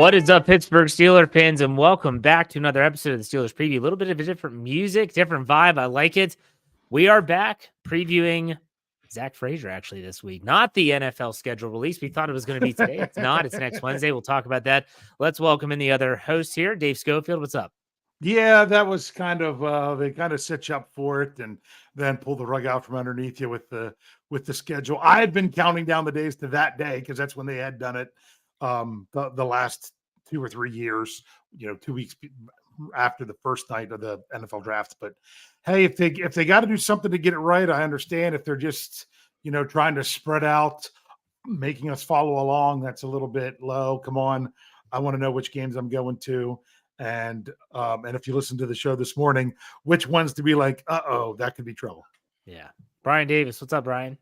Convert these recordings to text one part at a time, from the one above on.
What is up, Pittsburgh Steelers fans, and welcome back to another episode of the Steelers Preview. A little bit of a different music, different vibe. I like it. We are back previewing Zach Frazier actually this week. Not the NFL schedule release. We thought it was going to be today. It's not. It's next Wednesday. We'll talk about that. Let's welcome in the other host here, Dave Schofield. What's up? Yeah, that was kind of they kind of set you up for it and then pull the rug out from underneath you with the schedule. I had been counting down the days to that day because that's when they had done it the last 2 or 3 years, 2 weeks after the first night of the NFL drafts. But hey, if they got to do something to get it right, I understand. If they're just trying to spread out, making us follow along, that's a little bit low. Come on, I want to know which games I'm going to. And if you listen to the show this morning, which ones to be like, that could be trouble. Yeah. Bryan Davis. What's up, Bryan?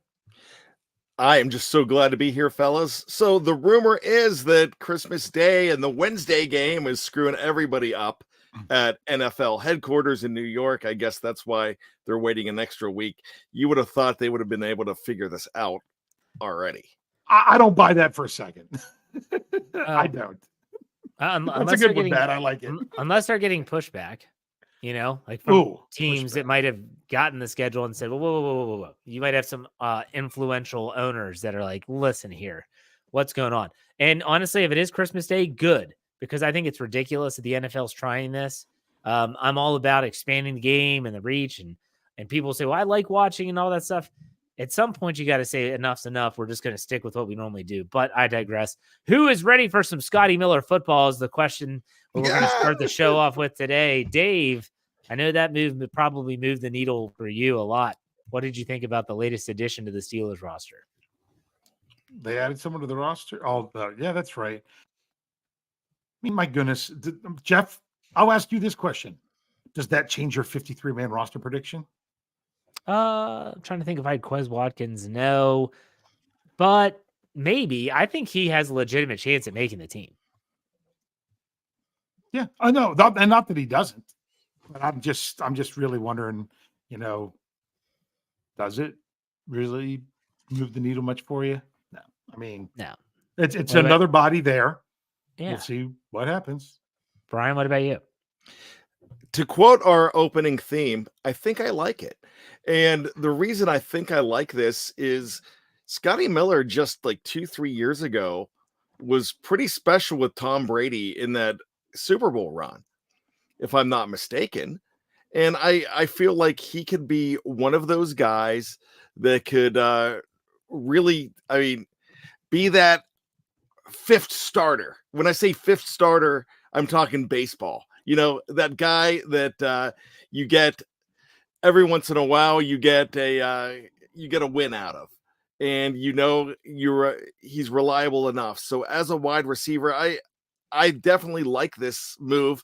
I am just so glad to be here, fellas. So the rumor is that Christmas Day and the Wednesday game is screwing everybody up at NFL headquarters in New York. I guess that's why they're waiting an extra week. You would have thought they would have been able to figure this out already. I don't buy that for a second. I don't. That's a good one, Bad. I like it. Unless they're getting pushback, like from teams that might have gotten the schedule and said, whoa. You might have some influential owners that are like, listen here, what's going on? And honestly, if it is Christmas Day, good, because I think it's ridiculous that the NFL's trying this. I'm all about expanding the game and the reach, and people say, well, I like watching and all that stuff. At some point, you got to say enough's enough. We're just going to stick with what we normally do. But I digress. Who is ready for some Scotty Miller football is the question we're going to start the show off with today. Dave, I know that move probably moved the needle for you a lot. What did you think about the latest addition to the Steelers roster? They added someone to the roster? Yeah, that's right. I mean, my goodness. Jeff, I'll ask you this question. Does that change your 53-man roster prediction? I'm trying to think if I had Quez Watkins. No, but maybe. I think he has a legitimate chance at making the team. Yeah, I know, and not that he doesn't. But I'm just really wondering, does it really move the needle much for you? No, I mean, no. It's another body there. Yeah, we'll see what happens. Bryan, what about you? To quote our opening theme, I think I like it. And the reason I think I like this is Scotty Miller just like 2-3 years ago was pretty special with Tom Brady in that Super Bowl run, if I'm not mistaken. And I feel like he could be one of those guys that could really, be that fifth starter. When I say fifth starter, I'm talking baseball. That guy that you get every once in a while, you get a win out of, and he's reliable enough. So as a wide receiver, I definitely like this move.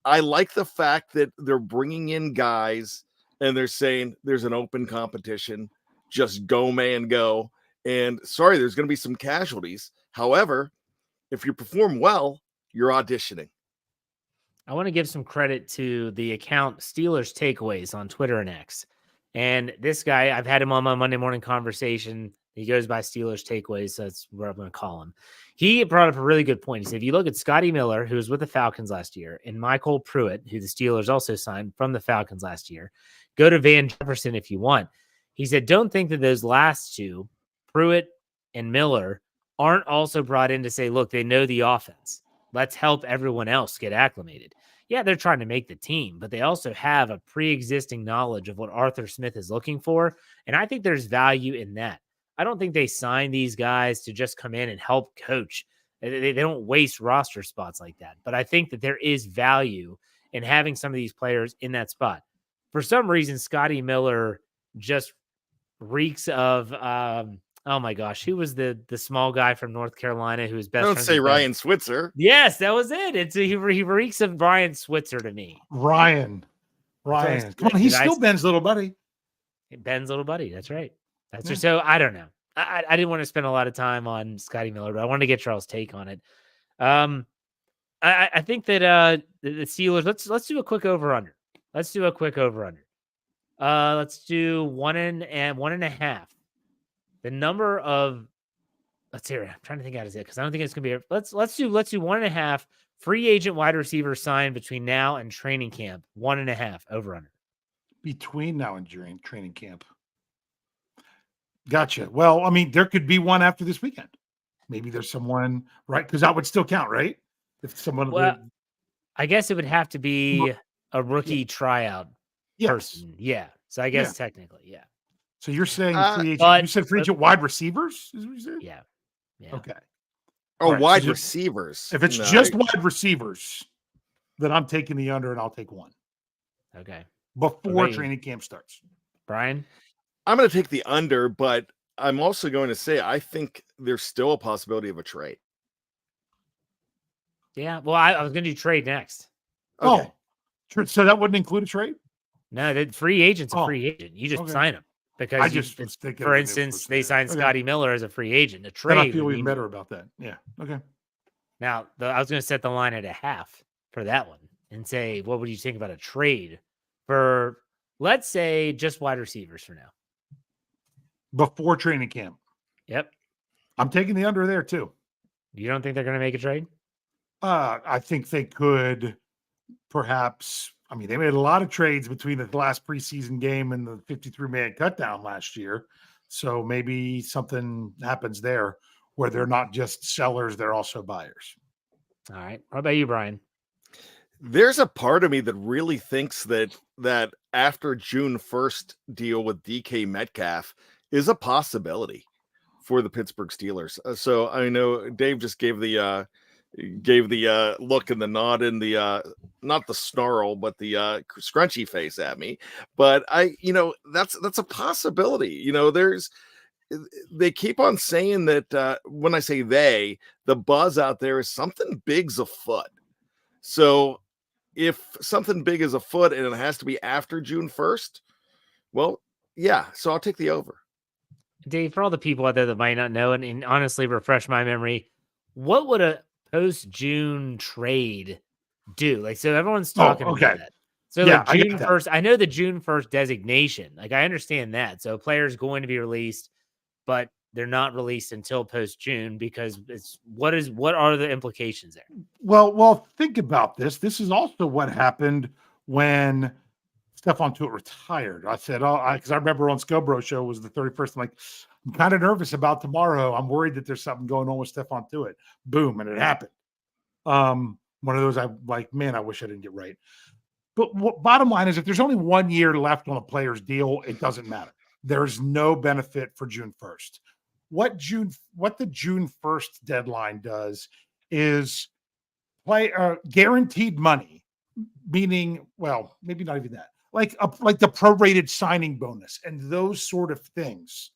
I like the fact that they're bringing in guys and they're saying there's an open competition, just go man go. And sorry, there's going to be some casualties. However, if you perform well, you're auditioning. I want to give some credit to the account Steelers Takeaways on Twitter and X. And this guy, I've had him on my Monday morning conversation. He goes by Steelers Takeaways, so that's what I'm going to call him. He brought up a really good point. He said, if you look at Scotty Miller, who was with the Falcons last year, and Michael Pruitt, who the Steelers also signed from the Falcons last year, go to Van Jefferson if you want. He said, don't think that those last two, Pruitt and Miller, aren't also brought in to say, look, they know the offense. Let's help everyone else get acclimated. Yeah, they're trying to make the team, but they also have a pre-existing knowledge of what Arthur Smith is looking for, and I think there's value in that. I don't think they sign these guys to just come in and help coach. They don't waste roster spots like that, but I think that there is value in having some of these players in that spot. For some reason, Scotty Miller just reeks of oh my gosh, who was the small guy from North Carolina who was best? Don't say Ryan Switzer. Yes, that was it. He reeks of Brian Switzer to me. Ryan. Come on, he's still Ben's little buddy. Ben's little buddy. That's right. That's just, so I don't know. I didn't want to spend a lot of time on Scotty Miller, but I wanted to get Charles' take on it. I think that the Steelers. Let's do a quick over under. Let's do 1.5. The number of let's hear it. I'm trying to think out of it because I don't think it's gonna be. Let's do 1.5 free agent wide receiver signed between now and training camp. 1.5 over under. Between now and during training camp. Gotcha. Well, I mean, there could be one after this weekend. Maybe there's someone, right? Because that would still count, right? If someone, Well, I guess it would have to be a rookie tryout yes. person. Yeah. So I guess technically, yeah. So you're saying free agent? but- You said free agent wide receivers? Is what you said? Yeah. Yeah. Okay. Oh, All right, so wide just- receivers. If it's No, just wide receivers, then I'm taking the under and I'll take one Okay. before Okay. training camp starts. Brian? I'm going to take the under, but I'm also going to say I think there's still a possibility of a trade. Yeah. Well, I was going to do trade next. Okay. Oh, so that wouldn't include a trade? No, the free agent's a Oh, free agent. You just okay. sign him because I you- just was thinking. for of it instance, was they there. signed Okay. Scotty Miller as a free agent. A Then trade. I feel would even mean- better about that. Yeah. Okay. Now, I was going to set the line at 0.5 for that one and say, what would you think about a trade for, let's say, just wide receivers for now? Before training camp. Yep. I'm taking the under there too. You don't think they're going to make a trade? I think they could perhaps. I mean, they made a lot of trades between the last preseason game and the 53-man cutdown last year. So maybe something happens there where they're not just sellers, they're also buyers. All right. What about you, Brian? There's a part of me that really thinks that after June 1st deal with DK Metcalf is a possibility for the Pittsburgh Steelers. So I know Dave just gave the look and the nod and the not the snarl but the scrunchy face at me, but that's a possibility. They keep on saying that when I say the buzz out there is something big's afoot. So if something big is afoot and it has to be after June 1st, well, yeah, so I'll take the over. Dave, for all the people out there that might not know, and honestly refresh my memory, what would a post-June trade do? Like, so everyone's talking okay. about that. So Yeah, like I get June that. 1st, I know the June 1st designation. Like, I understand that. So players going to be released, but they're not released until post-June because what are the implications there? Well, think about this. This is also what happened when Stephon Tuitt retired. I said, because I remember on Scobro show was the 31st. I'm like, I'm kind of nervous about tomorrow. I'm worried that there's something going on with Stephon Tuitt. Boom, and it happened. One of those I'm like, man, I wish I didn't get right. But bottom line is, if there's only 1 year left on a player's deal, it doesn't matter. There's no benefit for June 1st. What the June 1st deadline does is play guaranteed money, meaning, well, maybe not even that. Like the prorated signing bonus and those sort of things.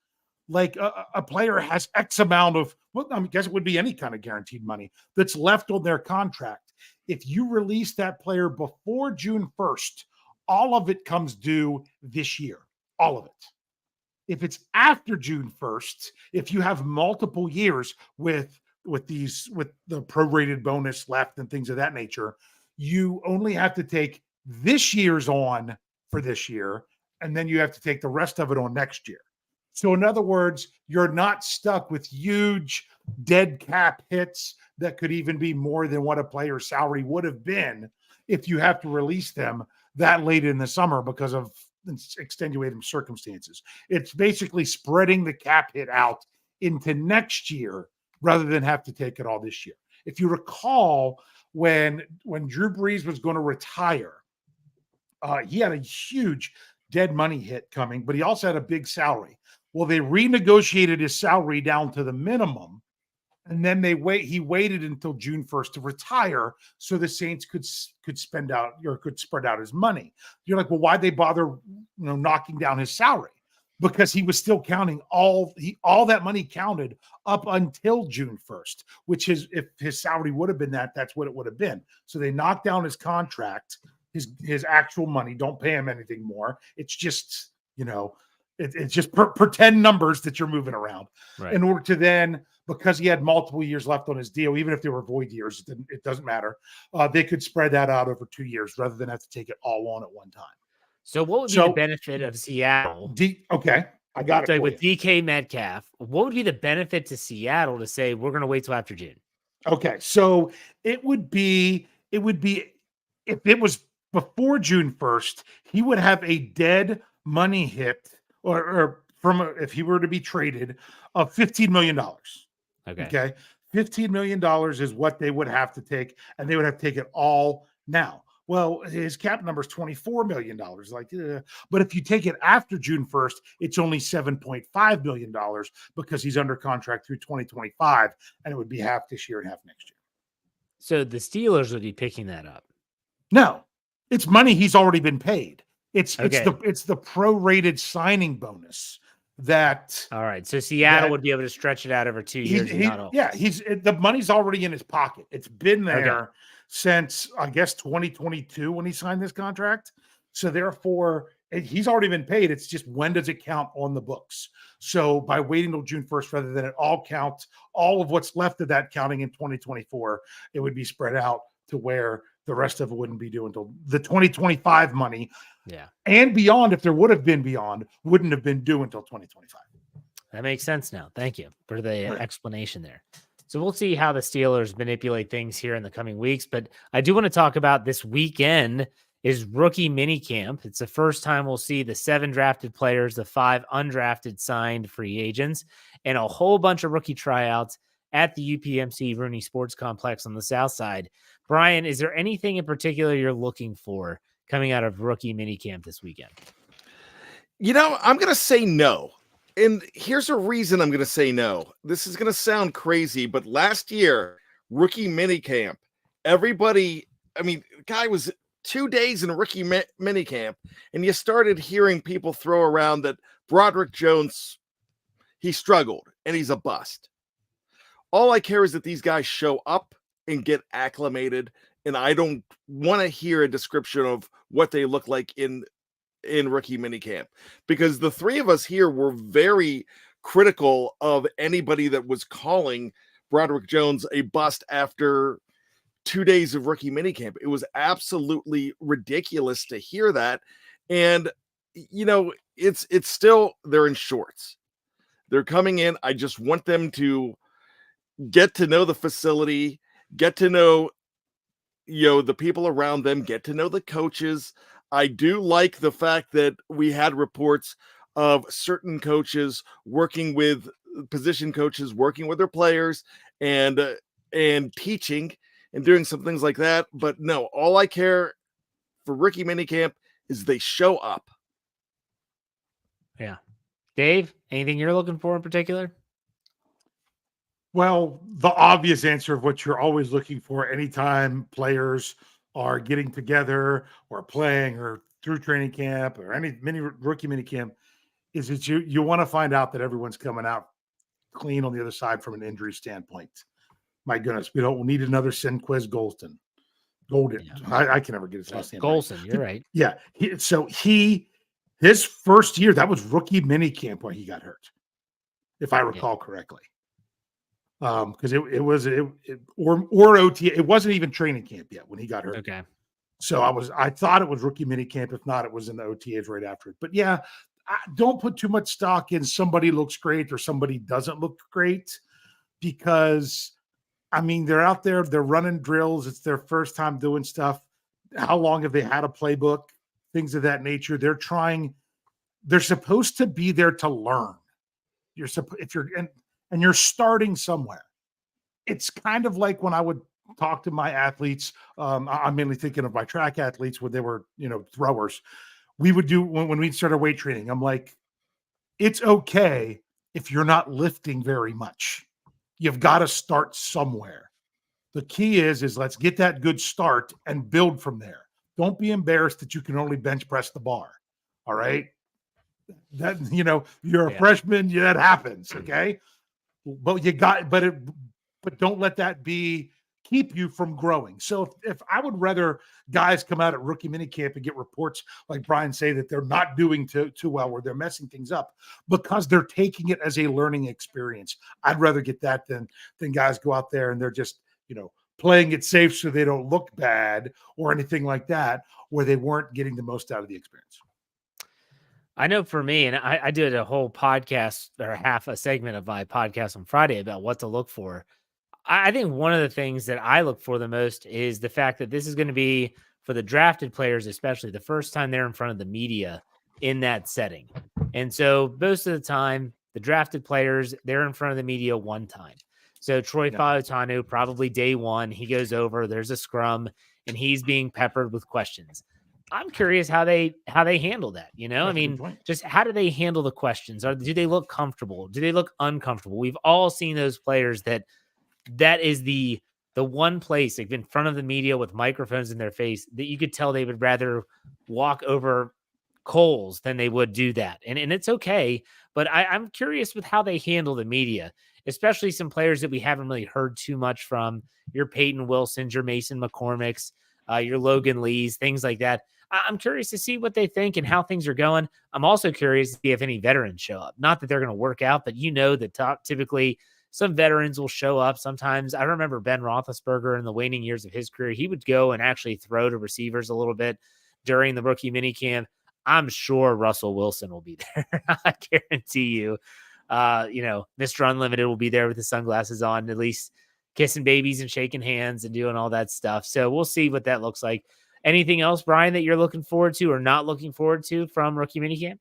Like a player has X amount of, well, I guess it would be any kind of guaranteed money that's left on their contract. If you release that player before June 1st, all of it comes due this year, all of it. If it's after June 1st, if you have multiple years with the prorated bonus left and things of that nature, you only have to take this year's on for this year, and then you have to take the rest of it on next year. So in other words, you're not stuck with huge dead cap hits that could even be more than what a player's salary would have been if you have to release them that late in the summer because of extenuating circumstances. It's basically spreading the cap hit out into next year rather than have to take it all this year. If you recall, when Drew Brees was going to retire, he had a huge dead money hit coming, but he also had a big salary. Well, they renegotiated his salary down to the minimum, and then he waited until June 1st to retire so the Saints could spread out his money. You're like, well, why'd they bother knocking down his salary? Because he was still counting all that money counted up until June 1st, which is, if his salary would have been that's what it would have been. So they knocked down his contract, his actual money. Don't pay him anything more. It's just, it's just pretend numbers that you're moving around in order to then, because he had multiple years left on his deal, even if they were void years, it doesn't matter. They could spread that out over 2 years rather than have to take it all on at one time. So what would be the benefit of Seattle? Okay. I got it So for with you. DK Metcalf, what would be the benefit to Seattle to say we're going to wait till after June? Okay, so it would be if it was before June 1st, he would have a dead money hit if he were to be traded of $15 million. Okay. Okay. $15 million is what they would have to take, and they would have to take it all now. Well, his cap number is $24 million. But if you take it after June 1st, it's only $7.5 million because he's under contract through 2025, and it would be half this year and half next year. So the Steelers would be picking that up. No, it's money he's already been paid. It's Okay. the prorated signing bonus that. All right. So Seattle would be able to stretch it out over 2 years. The money's already in his pocket. It's been there since, I guess, 2022 when he signed this contract. So therefore, he's already been paid. It's just when does it count on the books? So by waiting till June 1st, rather than it all count, all of what's left of that counting in 2024, it would be spread out to where the rest of it wouldn't be due until the 2025 money. Yeah. And beyond, if there would have been beyond, wouldn't have been due until 2025. That makes sense now. Thank you for the explanation there. So we'll see how the Steelers manipulate things here in the coming weeks. But I do want to talk about this weekend is rookie minicamp. It's the first time we'll see the 7 drafted players, the 5 undrafted signed free agents, and a whole bunch of rookie tryouts at the UPMC Rooney Sports Complex on the South Side. Bryan, is there anything in particular you're looking for coming out of rookie minicamp this weekend? I'm going to say no. And here's a reason I'm going to say no. This is going to sound crazy, but last year, rookie minicamp, guy was 2 days in rookie minicamp, and you started hearing people throw around that Broderick Jones, he struggled, and he's a bust. All I care is that these guys show up and get acclimated, and I don't want to hear a description of what they look like in rookie minicamp, because the 3 of us here were very critical of anybody that was calling Broderick Jones a bust after 2 days of rookie minicamp. It was absolutely ridiculous to hear that. And, it's still, they're in shorts. They're coming in. I just want them to get to know the facility, get to know, the people around them, get to know the coaches. I do like the fact that we had reports of certain coaches working with position coaches, working with their players and teaching and doing some things like that. But no, all I care for rookie minicamp is they show up. Yeah. Dave, anything you're looking for in particular? Well, the obvious answer of what you're always looking for anytime players are getting together or playing or through training camp or any rookie mini camp is that you want to find out that everyone's coming out clean on the other side from an injury standpoint. My goodness, we don't need another Senquez Golden. Yeah. I can never get his last name. Golson, right. You're right. Yeah. His first year, that was rookie mini camp when he got hurt, if I recall correctly. Because it was OTA. It wasn't even training camp yet when he got hurt. Okay. So I thought it was rookie mini camp. If not, it was in the OTAs right after it. But yeah, don't put too much stock in somebody looks great or somebody doesn't look great, because they're out there, they're running drills. It's their first time doing stuff. How long have they had a playbook? Things of that nature. They're supposed to be there to learn. And you're starting somewhere. It's kind of like when I would talk to my athletes. I'm mainly thinking of my track athletes when they were, throwers. We would do when we started weight training. I'm like, it's okay if you're not lifting very much. You've got to start somewhere. The key is let's get that good start and build from there. Don't be embarrassed that you can only bench press the bar. All right. That, you're a freshman. Yeah, that happens. Okay. But but don't let that keep you from growing. So if I would rather guys come out at rookie minicamp and get reports like Bryan say that they're not doing too well, where they're messing things up because they're taking it as a learning experience. I'd rather get that than guys go out there and they're just, playing it safe so they don't look bad or anything like that, where they weren't getting the most out of the experience. I know for me, and I did a whole podcast or half a segment of my podcast on Friday about what to look for. I think one of the things that I look for the most is the fact that this is going to be for the drafted players, especially the first time they're in front of the media in that setting. And so most of the time, the drafted players, they're in front of the media one time. So Troy Fautanu, probably day one, he goes over, there's a scrum, and he's being peppered with questions. I'm curious how they handle that. You know, I mean, just how do they handle the questions? Do they look comfortable? Do they look uncomfortable? We've all seen those players that is the one place, like, in front of the media with microphones in their face, that you could tell they would rather walk over coals than they would do that. And it's okay. But I'm curious with how they handle the media, especially some players that we haven't really heard too much from. Your Peyton Wilsons, your Mason McCormicks, your Logan Lees, things like that. I'm curious to see what they think and how things are going. I'm also curious to see if any veterans show up. Not that they're going to work out, but that typically some veterans will show up. Sometimes I remember Ben Roethlisberger in the waning years of his career, he would go and actually throw to receivers a little bit during the rookie minicamp. I'm sure Russell Wilson will be there. I guarantee you. Mr. Unlimited will be there with his sunglasses on, at least kissing babies and shaking hands and doing all that stuff. So we'll see what that looks like. Anything else, Bryan, that you're looking forward to or not looking forward to from rookie minicamp?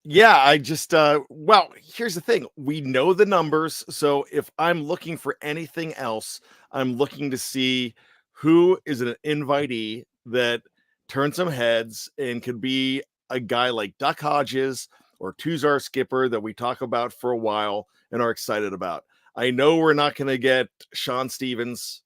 Yeah, I just well, here's the thing. We know the numbers, so if I'm looking for anything else, I'm looking to see who is an invitee that turns some heads and could be a guy like Duck Hodges or Tuzar Skipper that we talk about for a while and are excited about. I know we're not going to get Sean Stevens,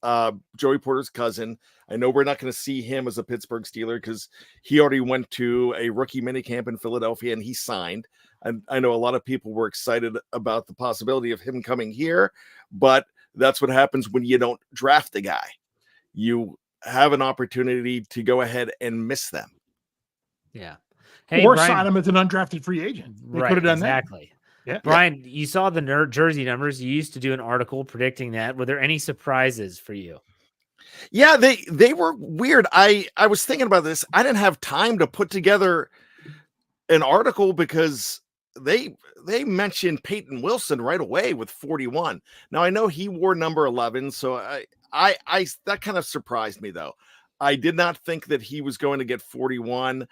Joey Porter's cousin. I know we're not going to see him as a Pittsburgh Steeler because he already went to a rookie minicamp in Philadelphia and he signed. And I know a lot of people were excited about the possibility of him coming here, but that's what happens when you don't draft the guy. You have an opportunity to go ahead and miss them. Yeah. Hey, or Bryan, sign him as an undrafted free agent. They could have done exactly. That. Yeah. Bryan, you saw the jersey numbers. You used to do an article predicting that. Were there any surprises for you? Yeah, they were weird. I was thinking about this. I didn't have time to put together an article because they mentioned Peyton Wilson right away with 41. Now I know he wore number 11, so I that kind of surprised me though. I did not think that he was going to get 41.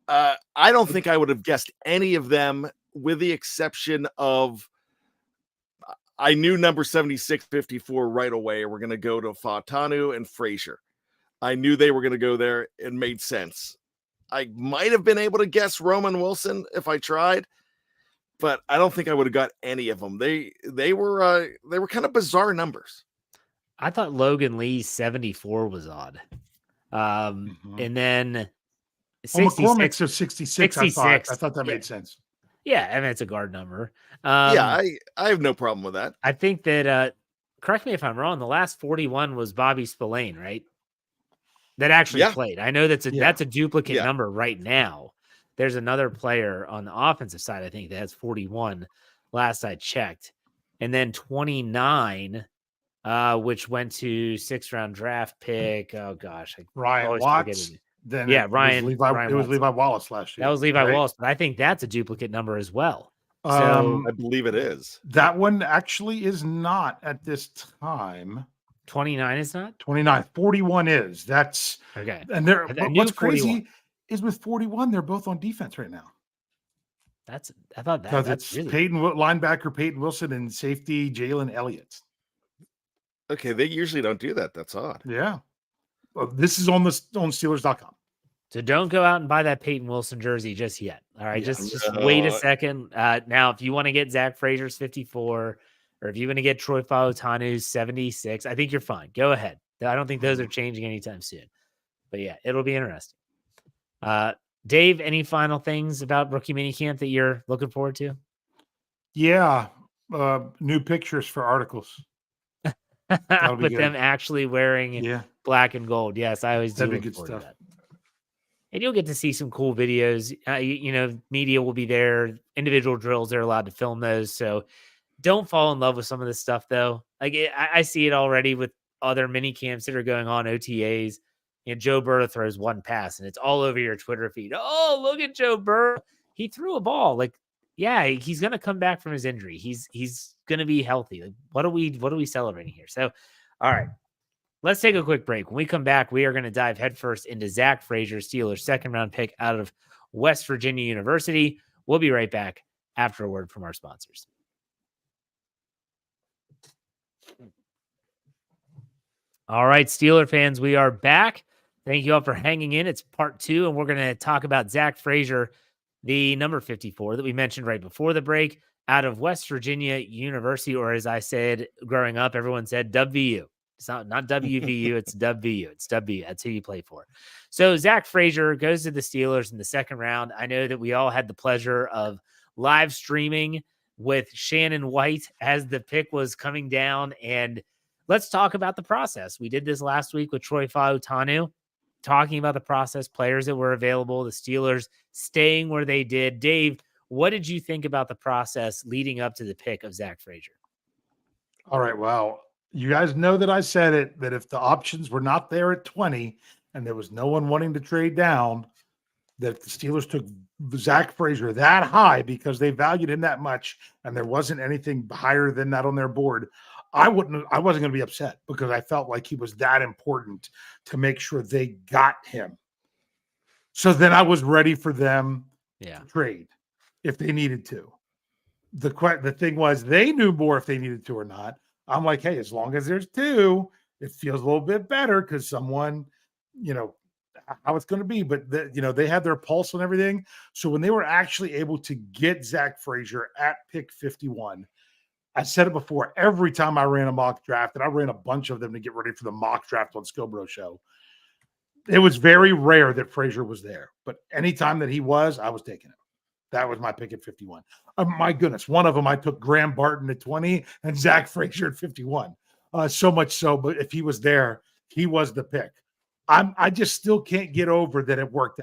I don't think I would have guessed any of them, with the exception of I knew number 76, 54 right away. We're going to go to Fautanu and Frazier. I knew they were going to go there. It made sense. I might have been able to guess Roman Wilson if I tried, but I don't think I would have got any of them. They were kind of bizarre numbers. I thought Logan Lee's 74 was odd. And then 66 of 66. I thought that made sense. Yeah, I mean, it's a guard number. I have no problem with that. I think that, correct me if I'm wrong, the last 41 was Bobby Spillane, right? That actually played. I know that's a duplicate number right now. There's another player on the offensive side, I think, that has 41 last I checked. And then 29, which went to 6th round draft pick. Oh, gosh. Ryan Watts. Then Ryan. It was Levi Wallace last year. That was Levi Wallace, but I think that's a duplicate number as well. So I believe it is. That one actually is not at this time. 29 is not? 29. 41 is. That's okay. And what's crazy is with 41, they're both on defense right now. I thought that because it's really... linebacker Peyton Wilson and safety Jalen Elliott. Okay, they usually don't do that. That's odd. Yeah. Well, this is on Steelers.com. So don't go out and buy that Peyton Wilson jersey just yet. All right, just wait a second. Now, if you want to get Zack Frazier's 54, or if you want to get Troy Fautanu's 76, I think you're fine. Go ahead. I don't think those are changing anytime soon. But yeah, it'll be interesting. Dave, any final things about rookie minicamp that you're looking forward to? Yeah, new pictures for articles. With them actually wearing black and gold. Yes, I always do. That'd be good stuff. That. And you'll get to see some cool videos. Media will be there. Individual drills, they're allowed to film those. So don't fall in love with some of this stuff, though. Like I see it already with other mini camps that are going on, OTAs. Joe Burrow throws one pass and it's all over your Twitter feed. Oh, look at Joe Burrow. He threw a ball. Like, yeah, he's going to come back from his injury. He's going to be healthy. Like, what are we celebrating here? So, all right, let's take a quick break. When we come back, we are going to dive headfirst into Zack Frazier, Steelers' second-round pick out of West Virginia University. We'll be right back after a word from our sponsors. All right, Steeler fans, we are back. Thank you all for hanging in. It's part 2, and we're going to talk about Zack Frazier, the number 54 that we mentioned right before the break, out of West Virginia University, or as I said growing up, everyone said WVU. It's not WVU, it's WVU. It's W. That's who you play for. So Zack Frazier goes to the Steelers in the second round. I know that we all had the pleasure of live streaming with Shannon White as the pick was coming down, and let's talk about the process. We did this last week with Troy Fautanu, talking about the process, players that were available, the Steelers staying where they did. Dave, what did you think about the process leading up to the pick of Zack Frazier? All right. Well, you guys know that I said it, that if the options were not there at 20 and there was no one wanting to trade down, that the Steelers took Zack Frazier that high because they valued him that much and there wasn't anything higher than that on their board, I wasn't going to be upset because I felt like he was that important to make sure they got him. So then I was ready for them to trade if they needed to. The thing was, they knew more if they needed to or not. I'm like, hey, as long as there's 2, it feels a little bit better because someone, how it's going to be. But, they had their pulse and everything. So when they were actually able to get Zack Frazier at pick 51, I said it before, every time I ran a mock draft, and I ran a bunch of them to get ready for the mock draft on Scobro Show, it was very rare that Frazier was there. But anytime that he was, I was taking him. That was my pick at 51. My goodness, one of them I took Graham Barton at 20 and Zack Frazier at 51. So much so, but if he was there, he was the pick. I just still can't get over that it worked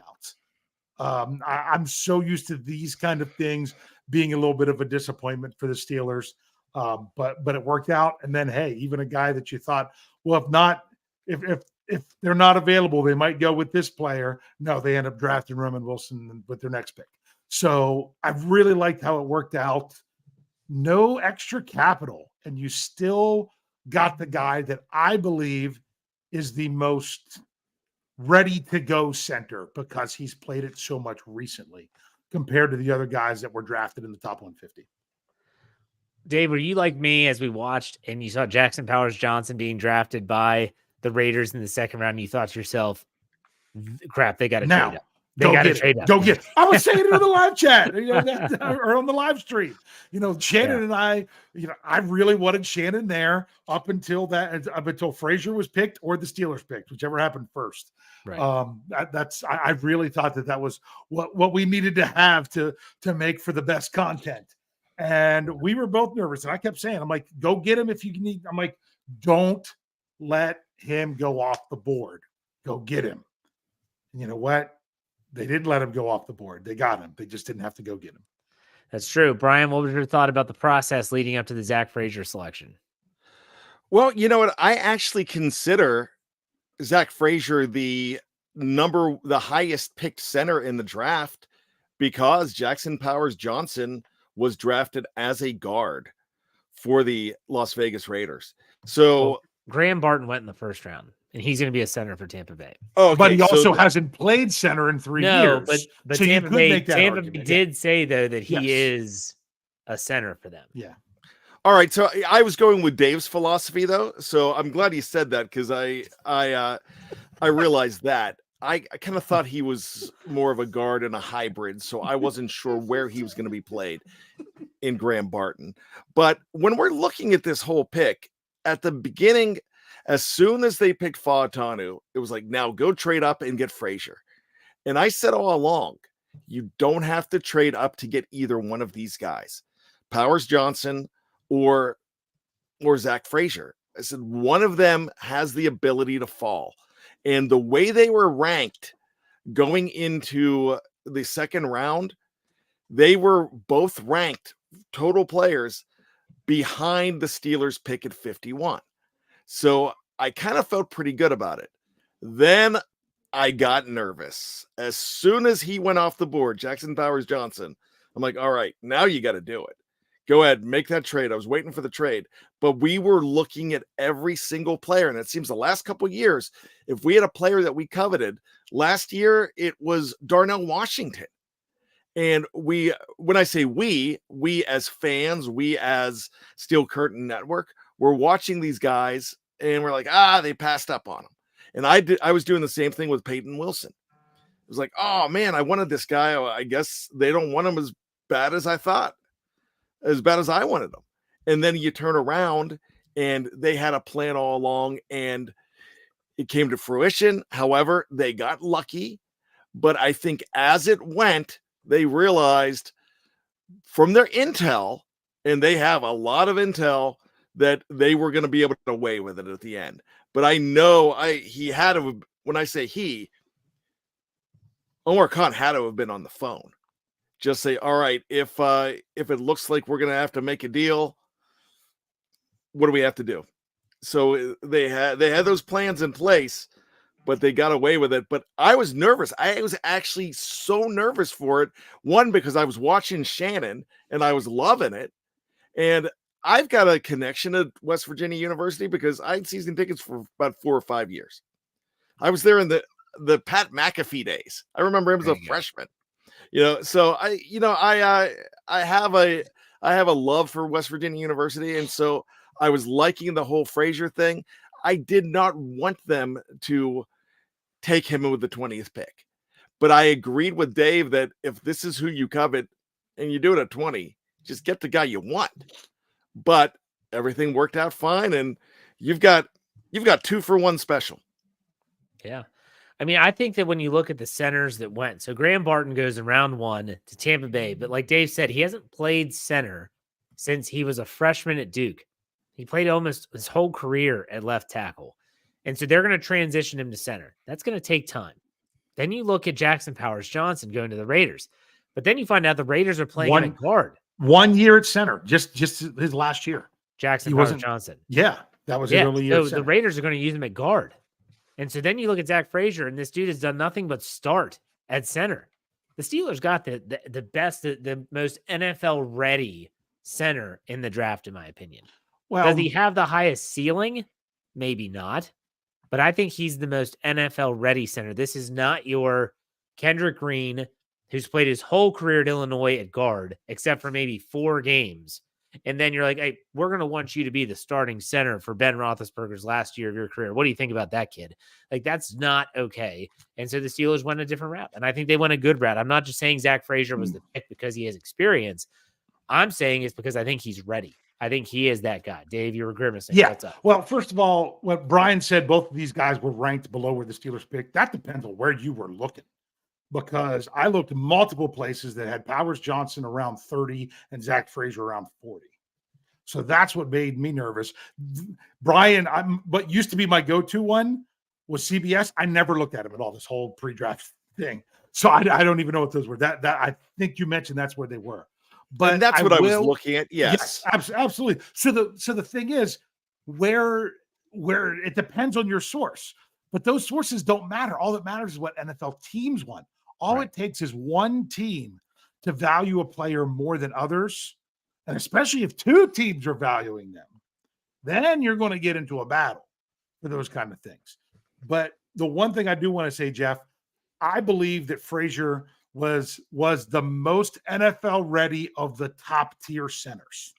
out. I'm so used to these kind of things being a little bit of a disappointment for the Steelers. But it worked out. And then, hey, even a guy that you thought, well, if they're not available, they might go with this player. No, they end up drafting Roman Wilson with their next pick. So I really liked how it worked out. No extra capital. And you still got the guy that I believe is the most ready to go center because he's played it so much recently compared to the other guys that were drafted in the top 150. Dave, were you like me as we watched and you saw Jackson Powers Johnson being drafted by the Raiders in the second round? And you thought to yourself, crap, they got to trade up. They got to trade up. Go get it. I was saying it on the live chat, or on the live stream. Shannon and I, I really wanted Shannon there up until Frazier was picked or the Steelers picked, whichever happened first. Right. I really thought that was what we needed to have to make for the best content. And we were both nervous. And I kept saying, I'm like, go get him if you need. I'm like, don't let him go off the board. Go get him. And you know what? They didn't let him go off the board. They got him. They just didn't have to go get him. That's true. Bryan, what was your thought about the process leading up to the Zack Frazier selection? Well, you know what? I actually consider Zack Frazier the highest picked center in the draft because Jackson Powers Johnson was drafted as a guard for the Las Vegas Raiders. So Graham Barton went in the first round, and he's going to be a center for Tampa Bay. Oh, okay. But he also hasn't played center in 3 years. But so Tampa Bay did say though that he is a center for them. Yeah. All right. So I was going with Dave's philosophy though. So I'm glad he said that because I realized that. I kind of thought he was more of a guard and a hybrid, so I wasn't sure where he was going to be played in Graham Barton. But when we're looking at this whole pick, at the beginning, as soon as they picked Fautanu, it was like, now go trade up and get Frazier. And I said all along, you don't have to trade up to get either one of these guys, Powers Johnson or Zack Frazier. I said one of them has the ability to fall. And the way they were ranked going into the second round, they were both ranked total players behind the Steelers pick at 51. So I kind of felt pretty good about it. Then I got nervous. As soon as he went off the board, Jackson Powers Johnson, I'm like, all right, now you got to do it. Go ahead, make that trade. I was waiting for the trade, but we were looking at every single player. And it seems the last couple of years, if we had a player that we coveted, last year it was Darnell Washington. And when I say we as fans, we as Steel Curtain Network, we're watching these guys and we're like, they passed up on them. And I was doing the same thing with Peyton Wilson. It was like, oh man, I wanted this guy. I guess they don't want him as bad as I thought, as bad as I wanted him. And then you turn around and they had a plan all along and it came to fruition. However, they got lucky. But I think as it went, they realized from their intel, and they have a lot of intel, that they were going to be able to get away with it at the end. But I know he had to, when I say he, Omar Khan had to have been on the phone. Just say, all right, if it looks like we're going to have to make a deal, what do we have to do? So they had those plans in place, but they got away with it. But I was nervous. I was actually so nervous for it. One, because I was watching Shannon and I was loving it. And I've got a connection to West Virginia University because I had season tickets for about 4 or 5 years. I was there in the Pat McAfee days. I remember him as a freshman. So I have a love for West Virginia University. And so I was liking the whole Frazier thing. I did not want them to take him with the 20th pick. But I agreed with Dave that if this is who you covet and you do it at 20, just get the guy you want. But everything worked out fine, and you've got 2-for-1 special. Yeah. I mean, I think that when you look at the centers that went, so Graham Barton goes in round 1 to Tampa Bay, but like Dave said, he hasn't played center since he was a freshman at Duke. He played almost his whole career at left tackle. And so they're going to transition him to center. That's going to take time. Then you look at Jackson Powers Johnson going to the Raiders, but then you find out the Raiders are playing him at guard. 1 year at center, just his last year. Jackson Powers Johnson. Yeah, that was his early year. So the Raiders are going to use him at guard. And so then you look at Zack Frazier, and this dude has done nothing but start at center. The Steelers got the best, the most NFL ready center in the draft, in my opinion. Well, does he have the highest ceiling? Maybe not. But I think he's the most NFL ready center. This is not your Kendrick Green, who's played his whole career at Illinois at guard, except for maybe 4 games. And then you're like, hey, we're going to want you to be the starting center for Ben Roethlisberger's last year of your career. What do you think about that kid? Like, that's not okay. And so the Steelers went a different route. And I think they went a good route. I'm not just saying Zack Frazier was the pick because he has experience. I'm saying it's because I think he's ready. I think he is that guy. Dave, you were grimacing. Yeah. What's up? Well, first of all, what Bryan said, both of these guys were ranked below where the Steelers picked. That depends on where you were looking. Because I looked at multiple places that had Powers Johnson around 30 and Zack Frazier around 40. So that's what made me nervous. Bryan, what used to be my go-to one was CBS. I never looked at him at all, this whole pre-draft thing. So I don't even know what those were. That I think you mentioned that's where they were. But and that's what I was looking at. Yes, absolutely. So the thing is where it depends on your source. But those sources don't matter. All that matters is what NFL teams want. All it takes is one team to value a player more than others, and especially if 2 teams are valuing them, then you're going to get into a battle for those kind of things. But the one thing I do want to say, Jeff, I believe that Frazier was the most NFL ready of the top tier centers.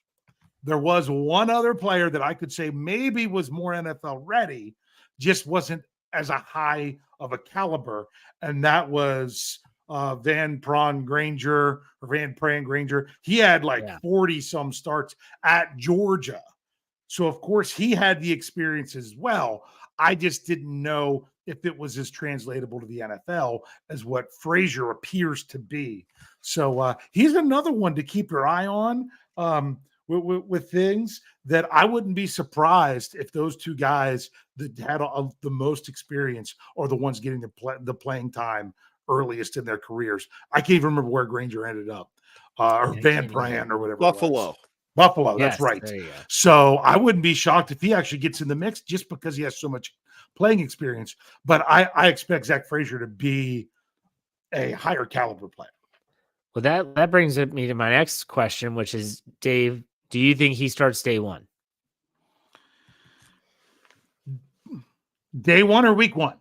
There was one other player that I could say maybe was more NFL ready, just wasn't as a high of a caliber, and that was Van Pran Granger. He had 40 some starts at Georgia. So of course he had the experience as well. I just didn't know if it was as translatable to the NFL as what Frazier appears to be. So he's another one to keep your eye on with things that I wouldn't be surprised if those 2 guys that had the most experience are the ones getting the playing time earliest in their careers. I can't even remember where Granger ended up, or Van Pran or whatever. Buffalo, yes, that's right. So I wouldn't be shocked if he actually gets in the mix just because he has so much playing experience. But I expect Zach Frazier to be a higher caliber player. Well, that brings me to my next question, which is, Dave, do you think he starts day one? Day one or week one?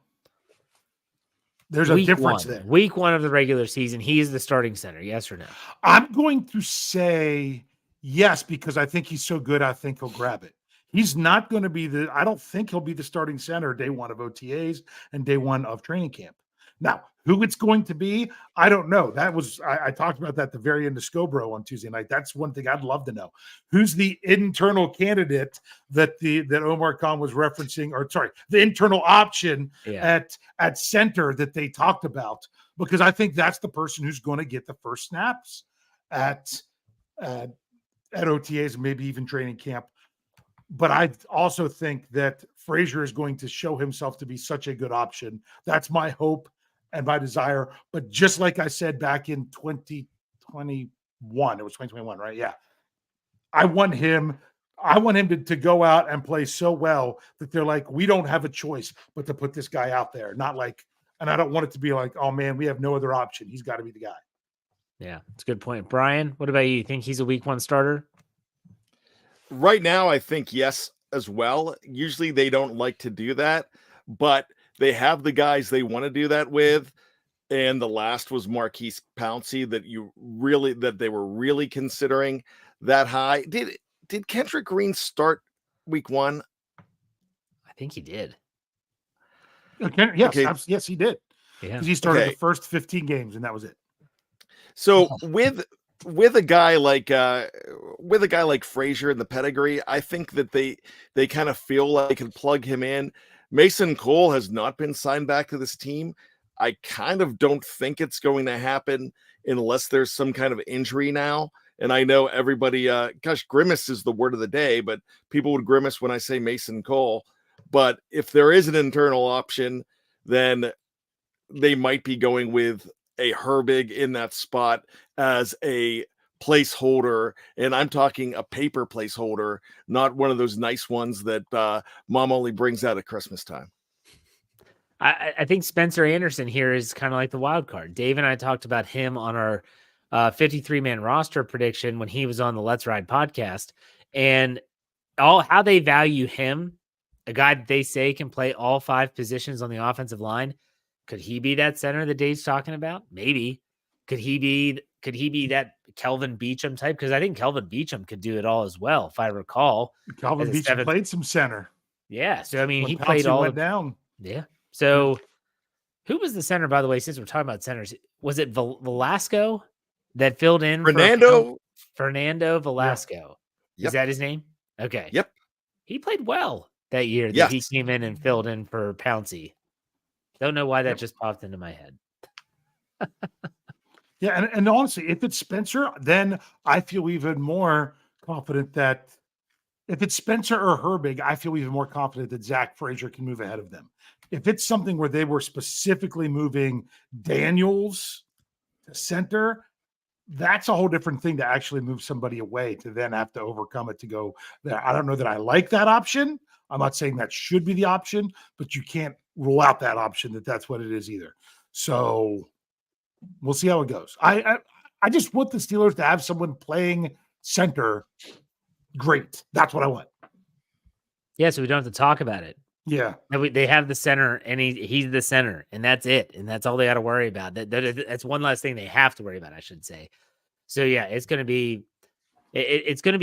There's a difference there. there. Week one of the regular season, he is the starting center. Yes or no? I'm going to say yes, because I think he's so good. I think he'll grab it. He's not going to be I don't think he'll be the starting center day one of OTAs and day one of training camp. Now, who it's going to be, I don't know. I talked about that at the very end of Scobro on Tuesday night. That's one thing I'd love to know. Who's the internal candidate that Omar Khan was referencing, or sorry, the internal option at center that they talked about? Because I think that's the person who's going to get the first snaps at OTAs and maybe even training camp. But I also think that Frazier is going to show himself to be such a good option. That's my hope and my desire. But just like I said back in 2021, it was 2021, right? Yeah. I want him to go out and play so well that they're like, we don't have a choice but to put this guy out there. Not like, and I don't want it to be like, oh man, we have no other option. He's got to be the guy. Yeah, it's a good point. Bryan, what about you? You think he's a week one starter? Right now, I think yes as well. Usually they don't like to do that, but they have the guys they want to do that with. And the last was Marquise Pouncey that they were really considering that high. Did Kendrick Green start week one? I think he did. Yes, okay. Yes, he did. Yeah, because he started the first 15 games and that was it. So with a guy like Frazier in the pedigree, I think that they kind of feel like they can plug him in. Mason Cole has not been signed back to this team. I kind of don't think it's going to happen unless there's some kind of injury now. And I know everybody, grimace is the word of the day, but people would grimace when I say Mason Cole. But if there is an internal option, then they might be going with a Herbig in that spot as a placeholder, and I'm talking a paper placeholder, not one of those nice ones that mom only brings out at Christmas time. I think Spencer Anderson here is kind of like the wild card. Dave and I talked about him on our 53-man roster prediction when he was on the Let's Ride podcast, and how they value him, a guy that they say can play all 5 positions on the offensive line. Could he be that center that Dave's talking about? Maybe. Could he be that Kelvin Beachum type? Because I think Kelvin Beachum could do it all as well, if I recall. Kelvin Beachum played some center. Yeah. So, I mean, he played all down. Yeah. So, who was the center, by the way, since we're talking about centers? Was it Velasco that filled in? Fernando Velasco. Yep. Is that his name? Okay. Yep. He played well that year that he came in and filled in for Pouncey. Don't know why that just popped into my head. Yeah, and honestly, if it's Spencer, then I feel even more confident that if it's Spencer or Herbig, I feel even more confident that Zack Frazier can move ahead of them. If it's something where they were specifically moving Daniels to center, that's a whole different thing to actually move somebody away to then have to overcome it to go there. I don't know that I like that option. I'm not saying that should be the option, but you can't rule out that option that's what it is either. So we'll see how it goes. I just want the Steelers to have someone playing center. Great. That's what I want. Yeah, so we don't have to talk about it. Yeah. They have the center, and he's the center, and that's it. And that's all they got to worry about. That's one last thing they have to worry about, I should say. So, yeah, it's going to be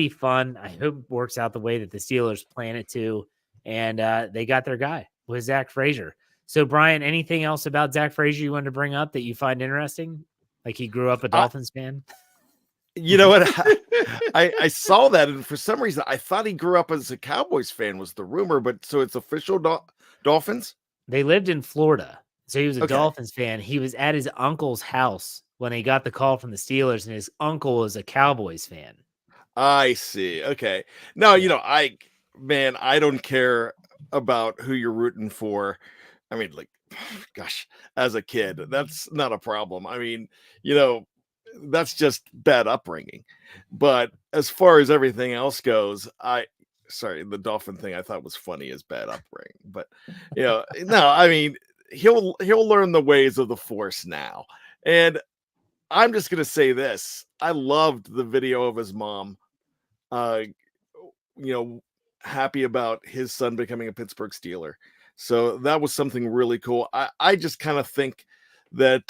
fun. I hope it works out the way that the Steelers plan it to. And they got their guy with Zack Frazier. So, Bryan, anything else about Zack Frazier you wanted to bring up that you find interesting? Like he grew up a Dolphins fan? You know what? I saw that, and for some reason, I thought he grew up as a Cowboys fan was the rumor, but so it's official Dolphins? They lived in Florida, so he was a Dolphins fan. He was at his uncle's house when he got the call from the Steelers, and his uncle was a Cowboys fan. I see. Okay. No, I don't care about who you're rooting for. I mean, like, gosh, as a kid, that's not a problem. I mean, that's just bad upbringing. But as far as everything else goes, sorry, the dolphin thing I thought was funny as bad upbringing, but no, I mean he'll learn the ways of the force now. And I'm just gonna say this: I loved the video of his mom, uh, happy about his son becoming a Pittsburgh Steeler. So that was something really cool. I just kind of think that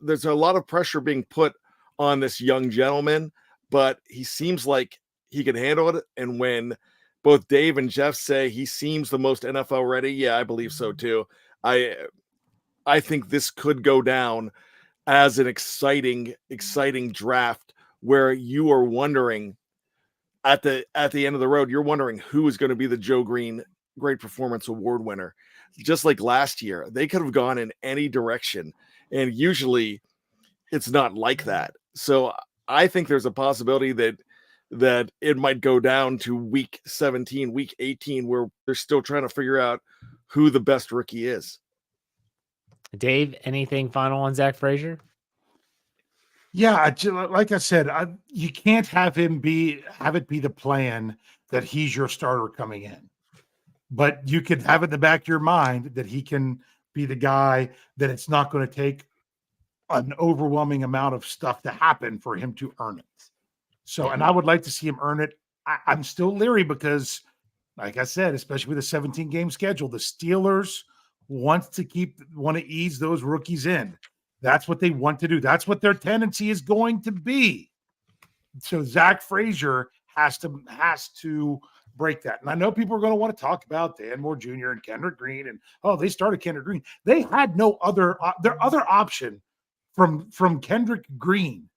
there's a lot of pressure being put on this young gentleman, but he seems like he can handle it. And when both Dave and Jeff say he seems the most NFL ready, yeah, I believe so too. I think this could go down as an exciting draft where you are wondering at the end of the road, you're wondering who is going to be the Joe Green Great Performance Award winner. Just like last year, they could have gone in any direction, and usually it's not like that. So I think there's a possibility that it might go down to week 17, week 18, where they're still trying to figure out who the best rookie is. Dave, anything final on Zach Frazier? Yeah, like I said, you can't have it be the plan that he's your starter coming in, but you could have it in the back of your mind that he can be the guy that it's not going to take an overwhelming amount of stuff to happen for him to earn it. So, and I would like to see him earn it. I'm still leery because, like I said, especially with a 17-game schedule, the Steelers want to ease those rookies in. That's what they want to do. That's what their tendency is going to be. So Zach Frazier has to break that. And I know people are going to want to talk about Dan Moore Jr. and Kendrick Green, and they started Kendrick Green. They had no other. Their other option from Kendrick Green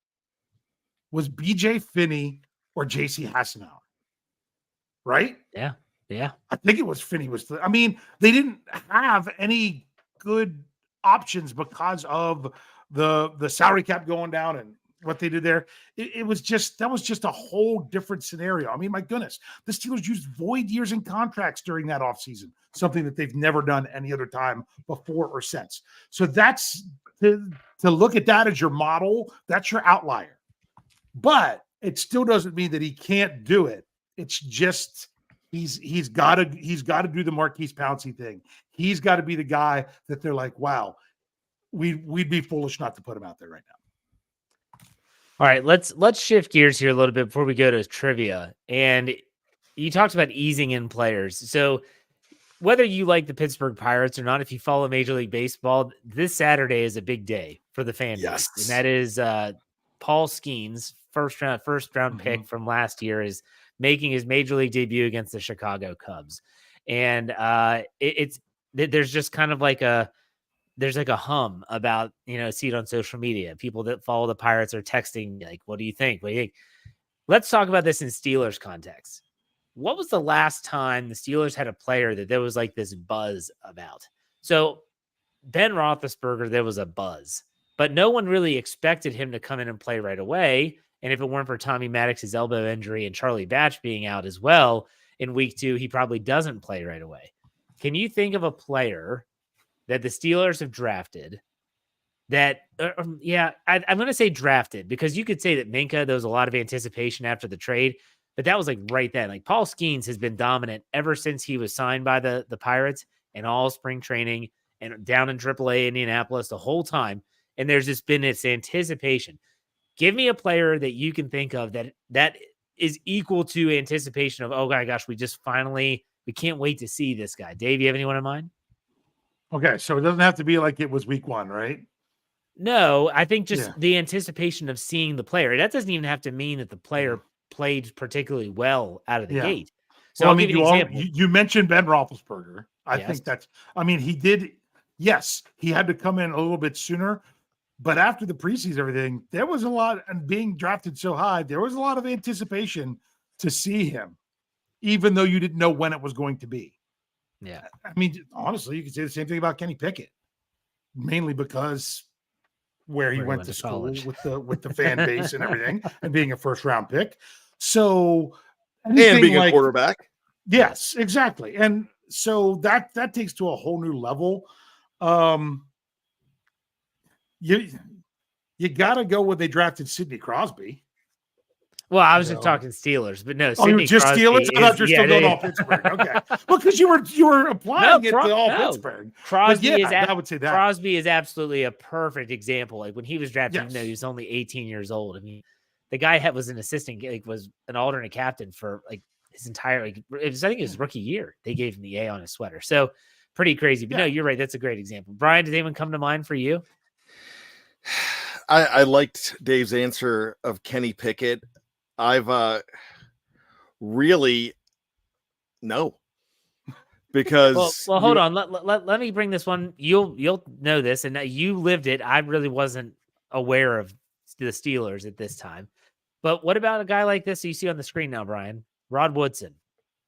was BJ Finney or JC Hassenauer, right? Yeah. I think it was Finney they didn't have any good options because of the salary cap going down and what they did there. That was just a whole different scenario. I mean, my goodness, the Steelers used void years in contracts during that offseason, something that they've never done any other time before or since. So that's to look at that as your model, that's your outlier. But it still doesn't mean that he can't do it. It's just he's got to do the Marquise Pouncey thing. He's got to be the guy that they're like, wow, we'd be foolish not to put him out there right now. All right, let's shift gears here a little bit before we go to trivia. And you talked about easing in players. So whether you like the Pittsburgh Pirates or not, if you follow Major League Baseball, this Saturday is a big day for the fan base. And that is Paul Skeens, first round pick from last year, is making his Major League debut against the Chicago Cubs. And there's just kind of like a hum about, see it on social media. People that follow the Pirates are texting like, what do you think? What do you think? Let's talk about this in Steelers context. What was the last time the Steelers had a player that there was like this buzz about? So Ben Roethlisberger, there was a buzz, but no one really expected him to come in and play right away. And if it weren't for Tommy Maddox's elbow injury and Charlie Batch being out as well in week 2, he probably doesn't play right away. Can you think of a player that the Steelers have drafted that, I'm going to say drafted, because you could say that Minka, there was a lot of anticipation after the trade, but that was like right then. Like Paul Skeens has been dominant ever since he was signed by the Pirates and all spring training and down in AAA Indianapolis the whole time. And there's just been this anticipation. Give me a player that you can think of that is equal to anticipation of, oh my gosh, we can't wait to see this guy. Dave, you have anyone in mind? Okay, so it doesn't have to be like it was week 1, right? No, I think just the anticipation of seeing the player. That doesn't even have to mean that the player played particularly well out of the gate. So I'll give you an example. You mentioned Ben Roethlisberger. I think he did. Yes, he had to come in a little bit sooner, but after the preseason, everything, there was a lot, and being drafted so high, there was a lot of anticipation to see him, even though you didn't know when it was going to be. Yeah. I mean, honestly, you could say the same thing about Kenny Pickett, mainly because where he went to school with the fan base and everything, and being a first round pick. So, and being a quarterback. Yes, exactly. And so that takes to a whole new level. You got to go when they drafted Sidney Crosby. Well, I was just talking Steelers, but no. Oh, you were Sidney just Crosby Steelers? I thought you were still going yeah. all Pittsburgh. Okay. Well, because you were applying it to all Pittsburgh. Crosby but is I would say that. Crosby is absolutely a perfect example. Like when he was drafted, even though he Yes. was only 18 years old. I mean, the guy was an assistant, like was an alternate captain for like his entire I think it was rookie year. They gave him the A on his sweater. So pretty crazy. But no, you're right. That's a great example. Bryan, did anyone come to mind for you? I liked Dave's answer of Kenny Pickett. I've really no, because well hold on. Let me bring this one. You'll know this, and you lived it. I really wasn't aware of the Steelers at this time. But what about a guy like this you see on the screen now, Bryan? Rod Woodson,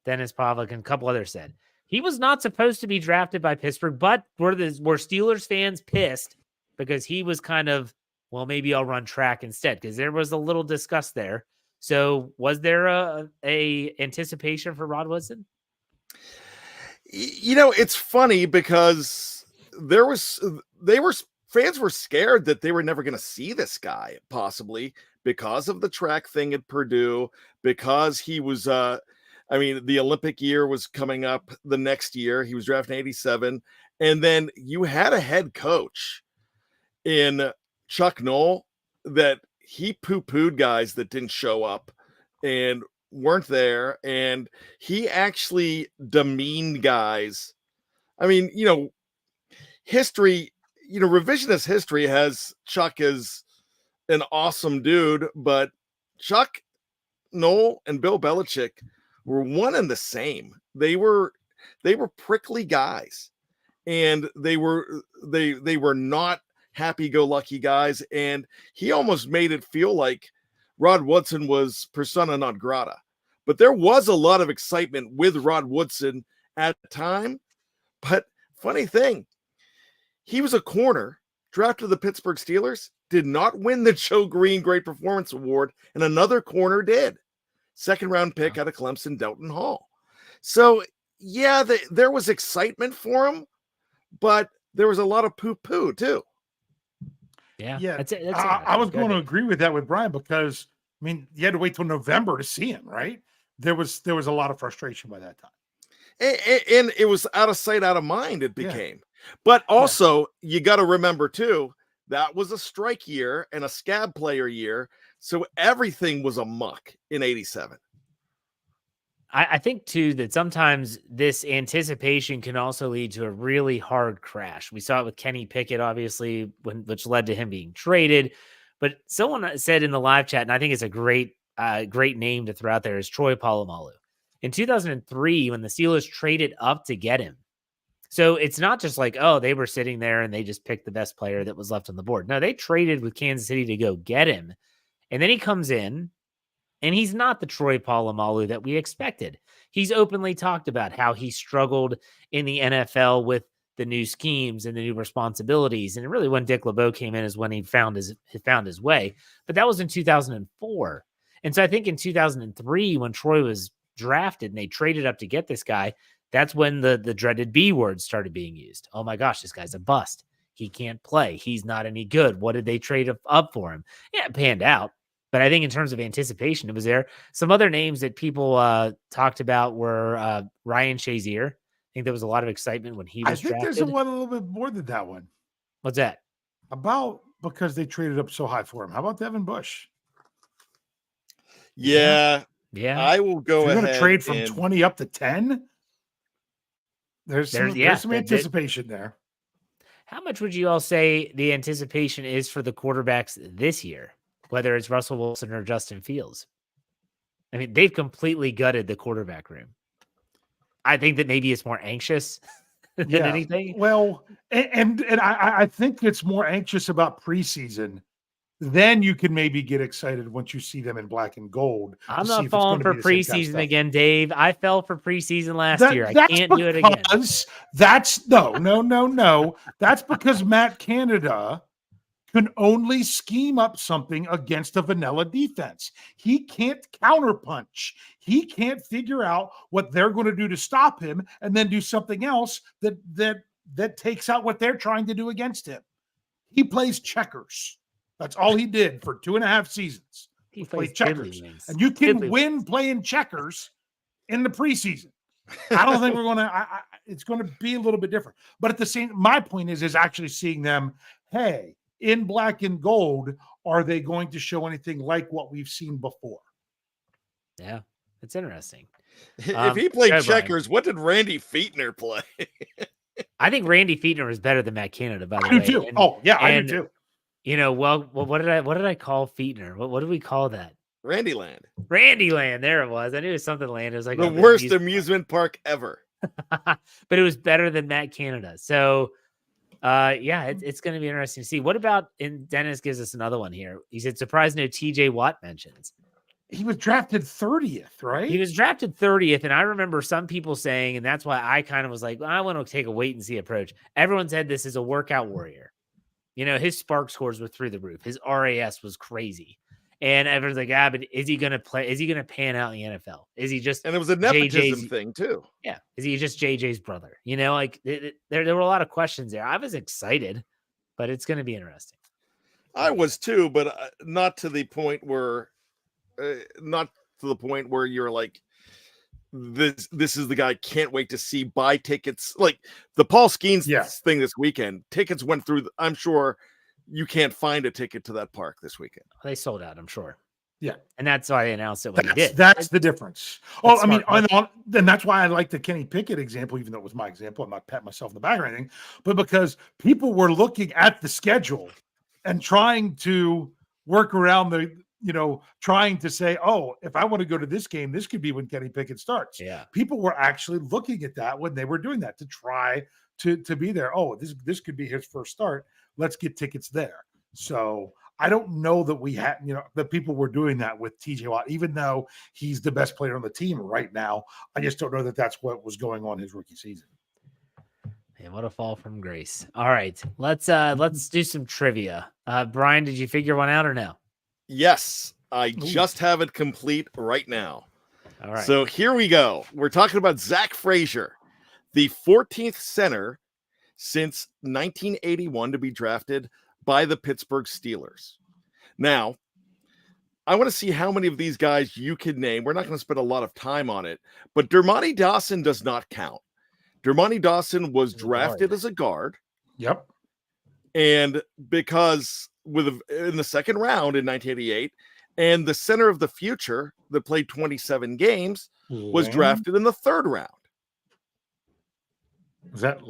Dennis Pavlik, and a couple others said he was not supposed to be drafted by Pittsburgh, but were Steelers fans pissed because he was kind of, well, maybe I'll run track instead, because there was a little disgust there. So was there a anticipation for Rod Woodson? It's funny because fans were scared that they were never going to see this guy, possibly because of the track thing at Purdue, because he was the Olympic year was coming up the next year. He was drafted in 87. And then you had a head coach in Chuck Noll that he poo-pooed guys that didn't show up and weren't there. And he actually demeaned guys. I mean, history, revisionist history has Chuck as an awesome dude, but Chuck Noll and Bill Belichick were one and the same. They were prickly guys, and they were not happy-go-lucky guys. And he almost made it feel like Rod Woodson was persona non grata. But there was a lot of excitement with Rod Woodson at the time. But funny thing, he was a corner, drafted to the Pittsburgh Steelers, did not win the Joe Green Great Performance Award, and another corner did. Second-round pick out of Clemson, Delton Hall. So, yeah, there was excitement for him, but there was a lot of poo-poo, too. Yeah. That's it. I was going to agree with that with Bryan because, I mean, you had to wait till November to see him, right? There was a lot of frustration by that time. And it was out of sight, out of mind, it became. Yeah. But also, you got to remember, too, that was a strike year and a scab player year. So everything was a muck in 87. I think, too, that sometimes this anticipation can also lead to a really hard crash. We saw it with Kenny Pickett, obviously, which led to him being traded. But someone said in the live chat, and I think it's a great name to throw out there, is Troy Polamalu. In 2003, when the Steelers traded up to get him. So it's not just like, oh, they were sitting there and they just picked the best player that was left on the board. No, they traded with Kansas City to go get him. And then he comes in. And he's not the Troy Polamalu that we expected. He's openly talked about how he struggled in the NFL with the new schemes and the new responsibilities. And really when Dick LeBeau came in is when he found his way. But that was in 2004. And so I think in 2003, when Troy was drafted and they traded up to get this guy, that's when the dreaded B word started being used. Oh my gosh, this guy's a bust. He can't play. He's not any good. What did they trade up for him? Yeah, it panned out. But I think in terms of anticipation, it was there. Some other names that people talked about were Ryan Shazier. I think there was a lot of excitement when he was drafted. I think there's one a little bit more than that one. What's that? Because they traded up so high for him. How about Devin Bush? Yeah. I will go ahead. You're going to trade from 20 up to 10? There's some anticipation there. How much would you all say the anticipation is for the quarterbacks this year? Whether it's Russell Wilson or Justin Fields. I mean, they've completely gutted the quarterback room. I think that maybe it's more anxious than anything. Well, and I think it's more anxious about preseason. Then you can maybe get excited once you see them in black and gold. I'm not falling for preseason again, Dave. I fell for preseason last year. I can't do it again. That's no. That's because Matt Canada can only scheme up something against a vanilla defense. He can't counterpunch. He can't figure out what they're going to do to stop him and then do something else that takes out what they're trying to do against him. He plays checkers. That's all he did for 2.5 seasons. He play plays checkers, Tiddlywinks. and you can Tiddlywinks. win playing checkers in the preseason. I don't think we're going to. It's going to be a little bit different. But at the same, my point is actually seeing them. Hey, in black and gold, are they going to show anything like what we've seen before? Yeah, it's interesting. If he played Brian. checkers, what did Randy Feetner play? I think Randy Feetner was better than Matt Canada, by the I way. do too. I do too. You know, well, what did I call Feetner? What did we call that? Randy Land. Randy Land. There it was. I knew it was something land. It was like The worst amusement park ever. but it was better than Matt Canada. So, yeah, it's going to be interesting to see. What about? And Dennis gives us another one here. He said, "Surprised no T.J. Watt mentions." He was drafted 30th, right? He was drafted 30th, and I remember some people saying, and that's why I kind of was like, well, I want to take a wait and see approach. Everyone said this is a workout warrior. You know, his spark scores were through the roof. His RAS was crazy. And everyone's like, but is he going to play? Is he going to pan out in the NFL? Is he just, and it was a nepotism JJ's thing too. Yeah. Is he just JJ's brother? You know, like there were a lot of questions there. I was excited, but it's going to be interesting. I was too, but not to the point where, you're like, this is the guy. Can't wait to see, buy tickets. Like the Paul Skeens thing this weekend. Tickets went through. I'm sure you can't find a ticket to that park this weekend. They sold out, I'm sure. Yeah. And that's why they announced it when they did. That's the difference. I mean, and that's why I like the Kenny Pickett example, even though it was my example. I'm not patting myself in the back or anything, but because people were looking at the schedule and trying to work around trying to say, oh, if I want to go to this game, this could be when Kenny Pickett starts. Yeah. People were actually looking at that when they were doing that to try to be there. Oh, this could be his first start. Let's get tickets there. So I don't know that we had, that people were doing that with TJ Watt, even though he's the best player on the team right now. I just don't know that that's what was going on his rookie season. And what a fall from grace. All right, let's do some trivia. Brian, did you figure one out or no? Yes, I just have it complete right now. All right. So here we go. We're talking about Zack Frazier, the 14th center since 1981 to be drafted by the Pittsburgh Steelers. Now, I want to see how many of these guys you can name. We're not going to spend a lot of time on it, but Dermontti Dawson does not count. Dermontti Dawson was drafted as a guard. Yep. And because in the second round in 1988, and the center of the future that played 27 games was drafted in the third round. Was that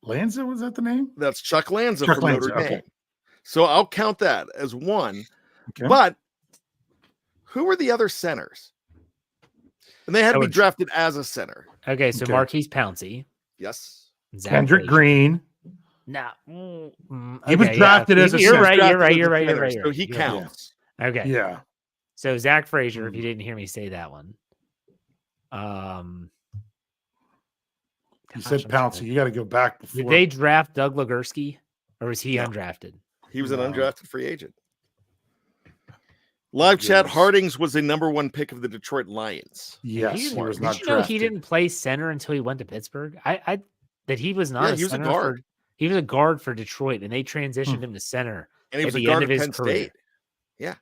Lanza? Was that the name? That's Chuck Lanza from Notre Dame. Okay. So I'll count that as one. Okay. But who were the other centers? And they had to be drafted as a center. Okay, so Marquise Pouncey. Yes. Kendrick Green. No. He was drafted as a center. You're right. So he counts. Yeah. Okay. Yeah. So Zack Frazier, if you didn't hear me say that one. You said Pouncey. You got to go back before. Did they draft Doug Legursky, or was he undrafted? He was an undrafted free agent. Live chat, Hardings was a number one pick of the Detroit Lions. Yes, he was not drafted. Did you know he didn't play center until he went to Pittsburgh? That he was not. He was a guard. He was a guard for Detroit, and they transitioned him to center. And he was a guard at Penn State. Yeah.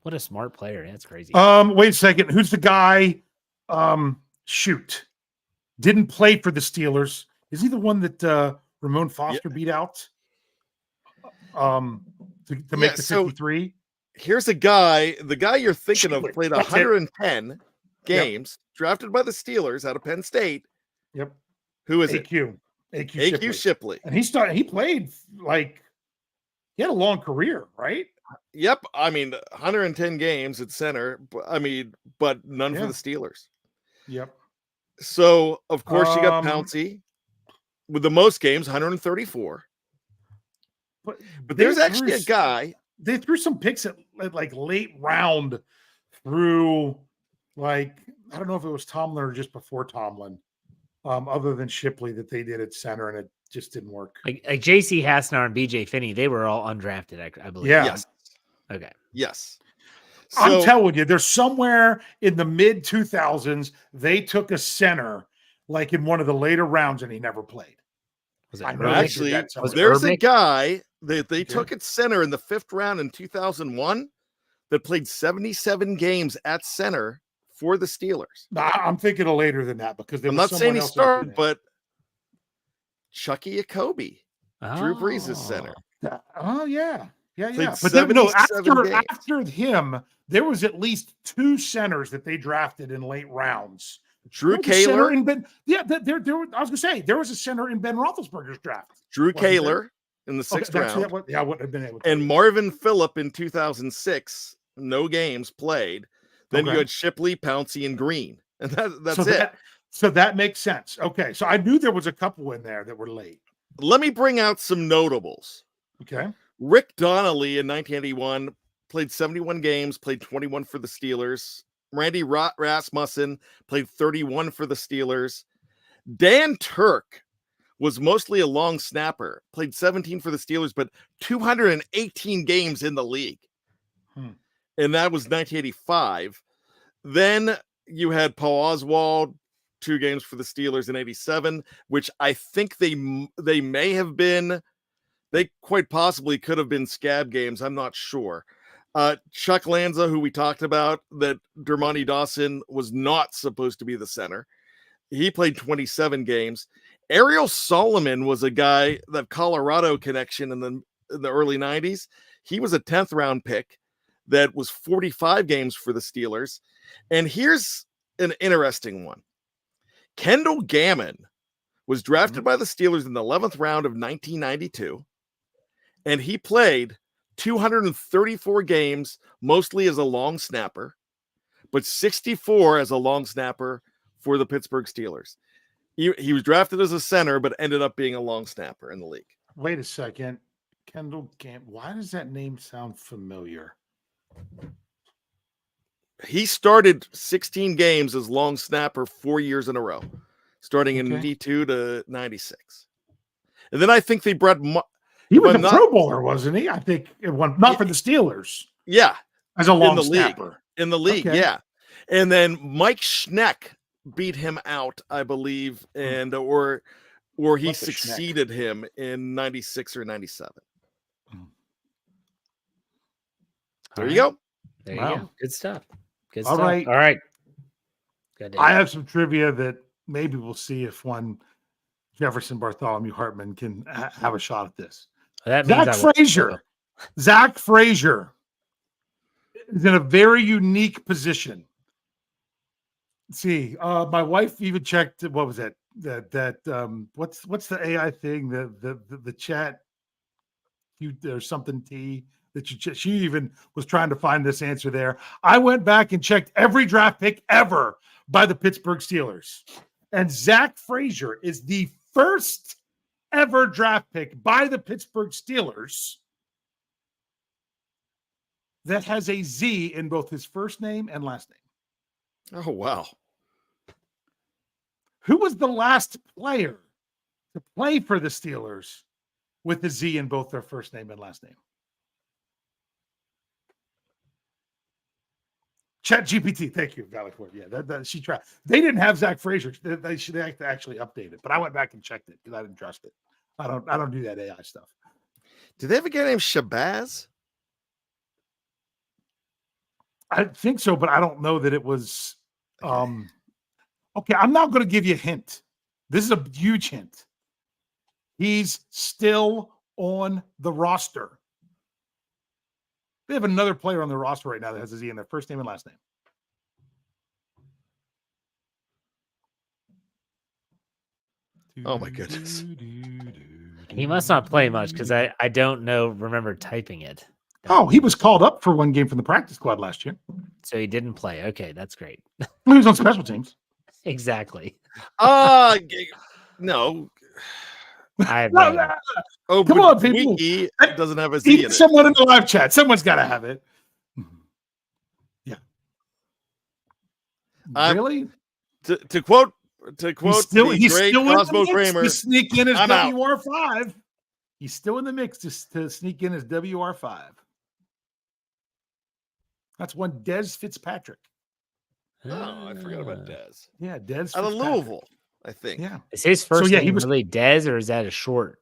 What a smart player. That's crazy. Wait a second. Who's the guy? Shoot. Didn't play for the Steelers. Is he the one that Ramon Foster beat out? To make the 53? Here's a guy. The guy you're thinking of played 110 games, drafted by the Steelers out of Penn State. Yep. Who is AQ. it? AQ Shipley. And he played he had a long career, right? Yep. I mean, 110 games at center. But none for the Steelers. Yep. So, of course, you got Pouncey with the most games, 134. But there's actually a guy. They threw some picks at late round through I don't know if it was Tomlin or just before Tomlin, other than Shipley that they did at center, and it just didn't work. Like J.C. Hasnar and B.J. Finney, they were all undrafted, I believe. Yeah. Yes. Okay. Yes. So, I'm telling you, there's somewhere in the mid 2000s they took a center in one of the later rounds, and he never played. Actually, there's a guy that they took at center in the 5th round in 2001 that played 77 games at center for the Steelers. I'm thinking of later than that because there I'm was not saying someone he else started, but Chucky Jacoby, Drew Brees' Oh. center. Oh yeah. Played But then, no, 77 games. after him, there was at least 2 centers that they drafted in late rounds. Drew There was a center Kaler. in Ben, yeah, there, I was gonna say there was a center in Ben Roethlisberger's draft. Drew Wasn't there? Kaler in the 6th round. I wouldn't have been able to. And Marvin Phillip in 2006, no games played. Then you Okay. had Shipley, Pouncey, and Green. And that's so it. So that makes sense. Okay. So I knew there was a couple in there that were late. Let me bring out some notables. Okay. Rick Donnelly in 1981 played 71 games, played 21 for the Steelers. Randy Rasmussen played 31 for the Steelers. Dan Turk was mostly a long snapper, played 17 for the Steelers, but 218 games in the league. And that was 1985. Then you had Paul Oswald, 2 games for the Steelers in 87, which I think they may have been, they quite possibly could have been scab games. I'm not sure. Chuck Lanza, who we talked about, that Dermontti Dawson was not supposed to be the center. He played 27 games. Ariel Solomon was a guy, that Colorado connection in the early 90s. He was a 10th round pick that was 45 games for the Steelers. And here's an interesting one. Kendall Gammon was drafted by the Steelers in the 11th round of 1992. And he played 234 games, mostly as a long snapper, but 64 as a long snapper for the Pittsburgh Steelers. He was drafted as a center, but ended up being a long snapper in the league. Wait a second. Kendall Gammon. Why does that name sound familiar? He started 16 games as long snapper 4 years in a row, starting in 92 to 96. And then I think they brought... He was a Pro Bowler, wasn't he? I think it won, not for the Steelers. Yeah. As a long snapper. In the league, okay. Yeah. And then Mike Schneck beat him out, I believe, and or he succeeded him in 96 or 97. There you go. There you go. Good stuff. Good All stuff. right. All right. I have some trivia that maybe we'll see if one Jefferson Bartholomew Hartman can have a shot at this. Zack Frazier is in a very unique position. Let's see, my wife even checked. What was it? What's the AI thing? The chat. There's something T that she even was trying to find this answer there. I went back and checked every draft pick ever by the Pittsburgh Steelers, and Zack Frazier is the first ever draft pick by the Pittsburgh Steelers that has a Z in both his first name and last name. Oh, wow. Who was the last player to play for the Steelers with the Z in both their first name and last name? Chat GPT, thank you, Valley Ford. Yeah, she tried. They didn't have Zack Frazier. They should actually update it, but I went back and checked it because I didn't trust it. I don't do that AI stuff. Did they have a guy named Shabazz? I think so, but I don't know that it was. Okay, I'm now going to give you a hint. This is a huge hint. He's still on the roster. They have another player on the roster right now that has a Z in their first name and last name. Oh my goodness. He must not play much because I don't remember typing it. Oh, he was called up for one game from the practice squad last year. So he didn't play. Okay, that's great. He was on special teams. Exactly. No. I have come on, people. Wiki doesn't have a Z in it. Someone in the live chat. Someone's got to have it. Yeah. Really? To quote the great Cosmo Kramer, to sneak in his WR5. He's still in the mix to sneak in his WR5. That's one Dez Fitzpatrick. Oh, I forgot about Dez. Yeah, Dez out of Louisville, I think. Yeah. Is his first name really Dez, or is that a short?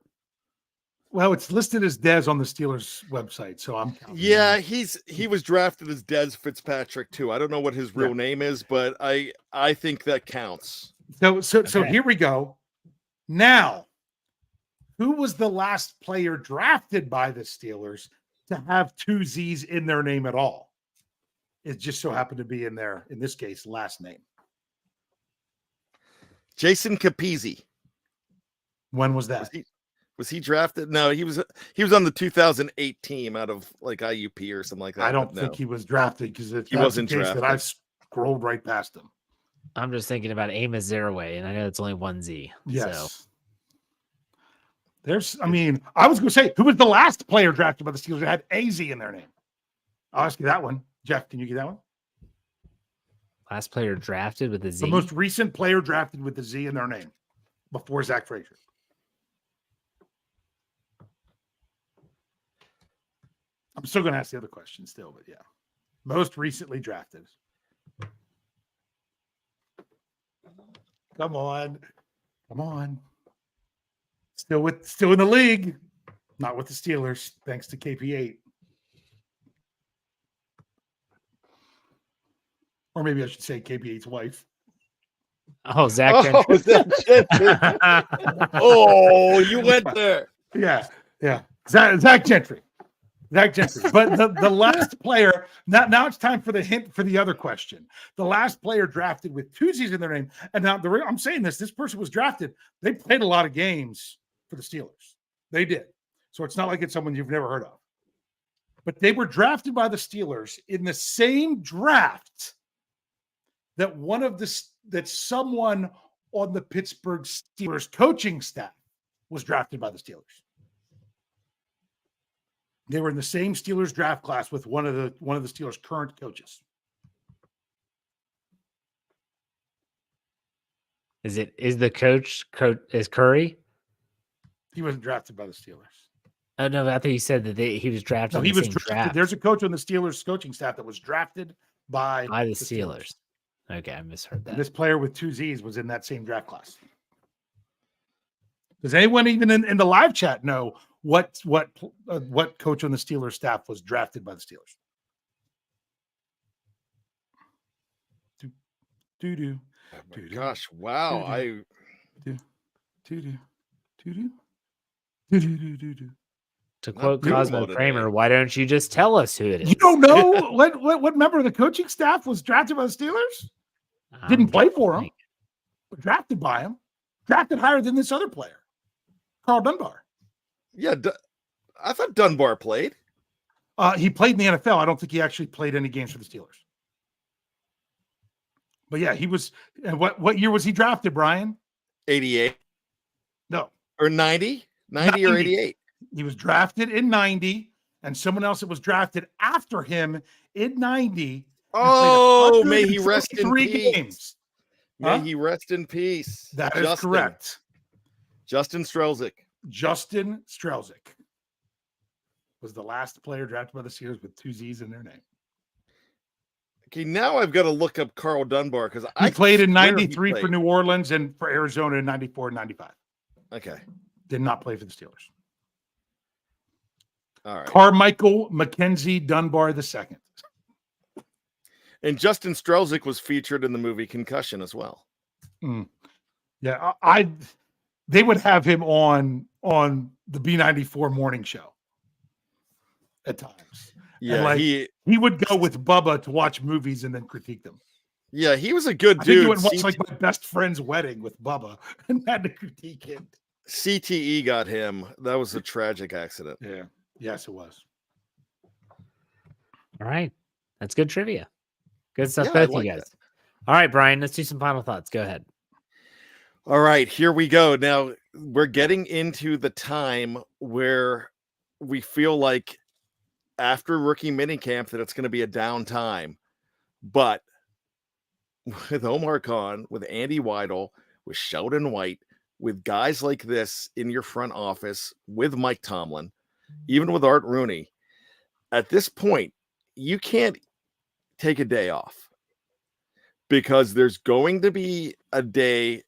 Well, it's listed as Dez on the Steelers website, so I'm counting Yeah, him. he was drafted as Dez Fitzpatrick too. I don't know what his real name is, but I think that counts. So Okay. here we go. Now, who was the last player drafted by the Steelers to have two Z's in their name at all? It just so happened to be in their, in this case, last name. Jason Capizzi. When was that? Was he drafted? No, he was on the 2008 team out of like IUP or something like that. I don't think he was drafted because He wasn't drafted. That I've scrolled right past him. I'm just thinking about Amos Zeraway, and I know it's only one Z. Yes. So. There's, I mean, I was going to say, who was the last player drafted by the Steelers that had a Z in their name? I'll ask you that one. Jeff, can you get that one? Last player drafted with a Z. The most recent player drafted with the Z in their name before Zach Frazier. I'm still going to ask the other question still, but yeah. Most recently drafted. Come on. Come on. Still in the league. Not with the Steelers, thanks to KP8. Or maybe I should say KP8's wife. Oh, Zach Gentry. Oh, you went there. Yeah. Zach Gentry. Zach Gentry. But the last player, now it's time for the hint for the other question. The last player drafted with two Z's in their name. And now I'm saying this person was drafted. They played a lot of games for the Steelers. They did. So it's not like it's someone you've never heard of. But they were drafted by the Steelers in the same draft that someone on the Pittsburgh Steelers coaching staff was drafted by the Steelers. They were in the same Steelers draft class with one of the Steelers' current coaches. Is the coach is Curry? He wasn't drafted by the Steelers. Oh no, I thought you said that he was drafted. No, in he the was same drafted. draft There's a coach on the Steelers coaching staff that was drafted by the Steelers. Okay, I misheard that. And this player with two Z's was in that same draft class. Does anyone even in the live chat know what coach on the Steelers staff was drafted by the Steelers? Oh my gosh! Wow! To quote Cosmo Kramer, why don't you just tell us who it is? You don't know what member of the coaching staff was drafted by the Steelers? Didn't play for him, but drafted by him. Drafted higher than this other player, Carl Dunbar. Yeah, I thought Dunbar played. He played in the NFL. I don't think he actually played any games for the Steelers. But yeah, he was. And what year was he drafted, Bryan? 88. No. Or 90? 90 or 88. He was drafted in 90, and someone else that was drafted after him in 90. Oh, may he rest in peace. Games. May he rest in peace. That is correct. Justin Strelzik. Justin Strelzik was the last player drafted by the Steelers with two Z's in their name. Okay, now I've got to look up Carl Dunbar because I played in 93 for New Orleans and for Arizona in 94 and 95. Okay. Did not play for the Steelers. All right. Carmichael Mackenzie Dunbar II. And Justin Strelzik was featured in the movie Concussion as well. Yeah, they would have him on the B94 morning show at times. Yeah, and he would go with Bubba to watch movies and then critique them. Yeah, he was a good dude. I think he went watch like My Best Friend's Wedding with Bubba and had to critique it. CTE got him. That was a tragic accident. Yeah. Yes, it was. All right. That's good trivia. Good stuff, Yeah, both you guys. That. All right, Bryan, let's do some final thoughts. Go ahead. All right, here we go. Now we're getting into the time where we feel like after rookie minicamp that it's going to be a down time. But with Omar Khan, with Andy Weidel, with Sheldon White, with guys like this in your front office, with Mike Tomlin, even with Art Rooney, at this point, you can't take a day off because there's going to be a day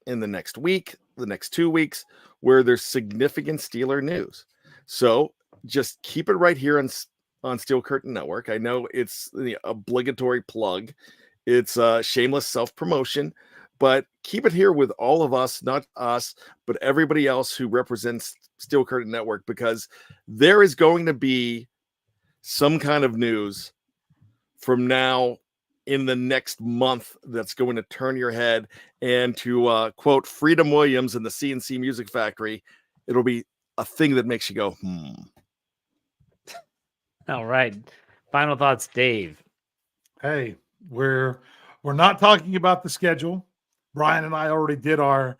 in the next week, the next 2 weeks, where there's significant Steeler news. So just keep it right here on Steel Curtain Network. I know it's the obligatory plug. It's shameless self-promotion, but keep it here with all of us, not us, but everybody else who represents Steel Curtain Network, because there is going to be some kind of news from now in the next month that's going to turn your head. And to quote Freedom Williams in the CNC Music Factory, it'll be a thing that makes you go, All right. Final thoughts, Dave. Hey, we're not talking about the schedule. Bryan and I already did our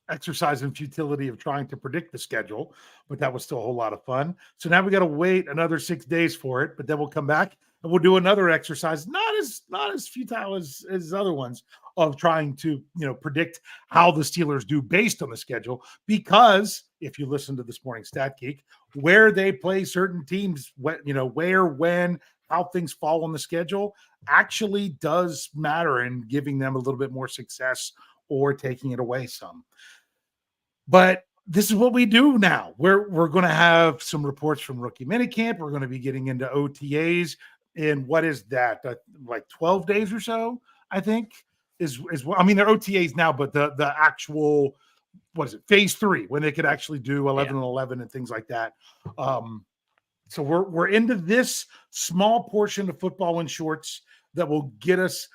exercise in futility of trying to predict the schedule, but that was still a whole lot of fun. So now we got to wait another 6 days for it, but then we'll come back and we'll do another exercise, not as futile as other ones, of trying to predict how the Steelers do based on the schedule. Because if you listen to this morning's Stat Geek, where they play certain teams, where, when, how things fall on the schedule actually does matter in giving them a little bit more success or taking it away some. But this is what we do now. We're going to have some reports from rookie minicamp. We're going to be getting into OTAs in what is that, like 12 days or so, I think is I mean, they're OTAs now, but the actual, what is it, phase 3, when they could actually do 11 and 11 and things like that. So we're into this small portion of football in shorts that will get us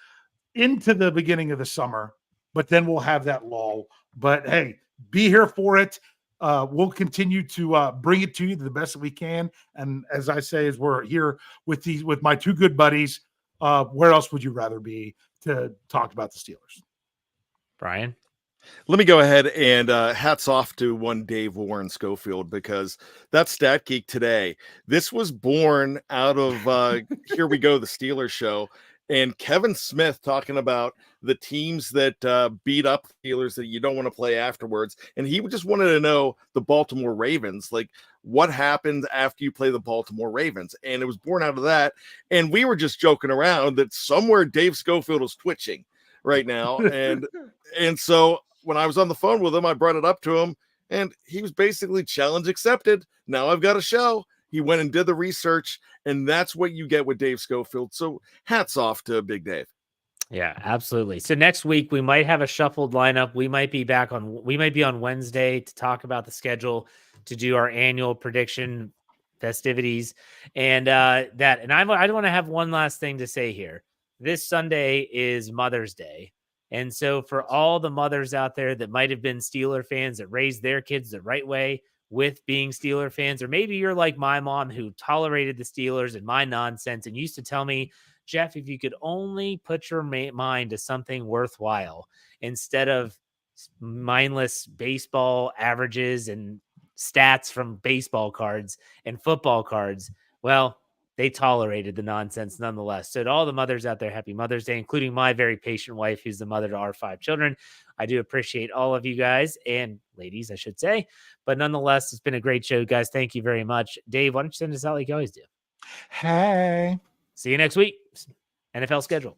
into the beginning of the summer, but then we'll have that lull. But hey, be here for it. We'll continue to bring it to you the best that we can. And as I say, as we're here with my two good buddies, where else would you rather be to talk about the Steelers? Bryan? Let me go ahead and hats off to one Dave Warren Schofield, because that Stat Geek today, this was born out of Here We Go, the Steelers show, and Kevin Smith talking about the teams that beat up Steelers that you don't want to play afterwards. And he just wanted to know the Baltimore Ravens, like what happened after you play the Baltimore Ravens. And it was born out of that. And we were just joking around that somewhere Dave Schofield is twitching right now. And so when I was on the phone with him, I brought it up to him, and he was basically challenge accepted. Now I've got a show. He went and did the research, and that's what you get with Dave Schofield. So hats off to Big Dave. Yeah, absolutely. So next week we might have a shuffled lineup. We might be on Wednesday to talk about the schedule, to do our annual prediction festivities, and I want to have one last thing to say here. This Sunday is Mother's Day. And so for all the mothers out there that might have been Steeler fans that raised their kids the right way with being Steeler fans, or maybe you're like my mom who tolerated the Steelers and my nonsense and used to tell me, Jeff, if you could only put your mind to something worthwhile instead of mindless baseball averages and stats from baseball cards and football cards, well, they tolerated the nonsense nonetheless. So to all the mothers out there, happy Mother's Day, including my very patient wife, who's the mother to our 5 children. I do appreciate all of you guys, and ladies, I should say. But nonetheless, it's been a great show, guys. Thank you very much. Dave, why don't you send us out like you always do? Hey. See you next week. NFL schedule.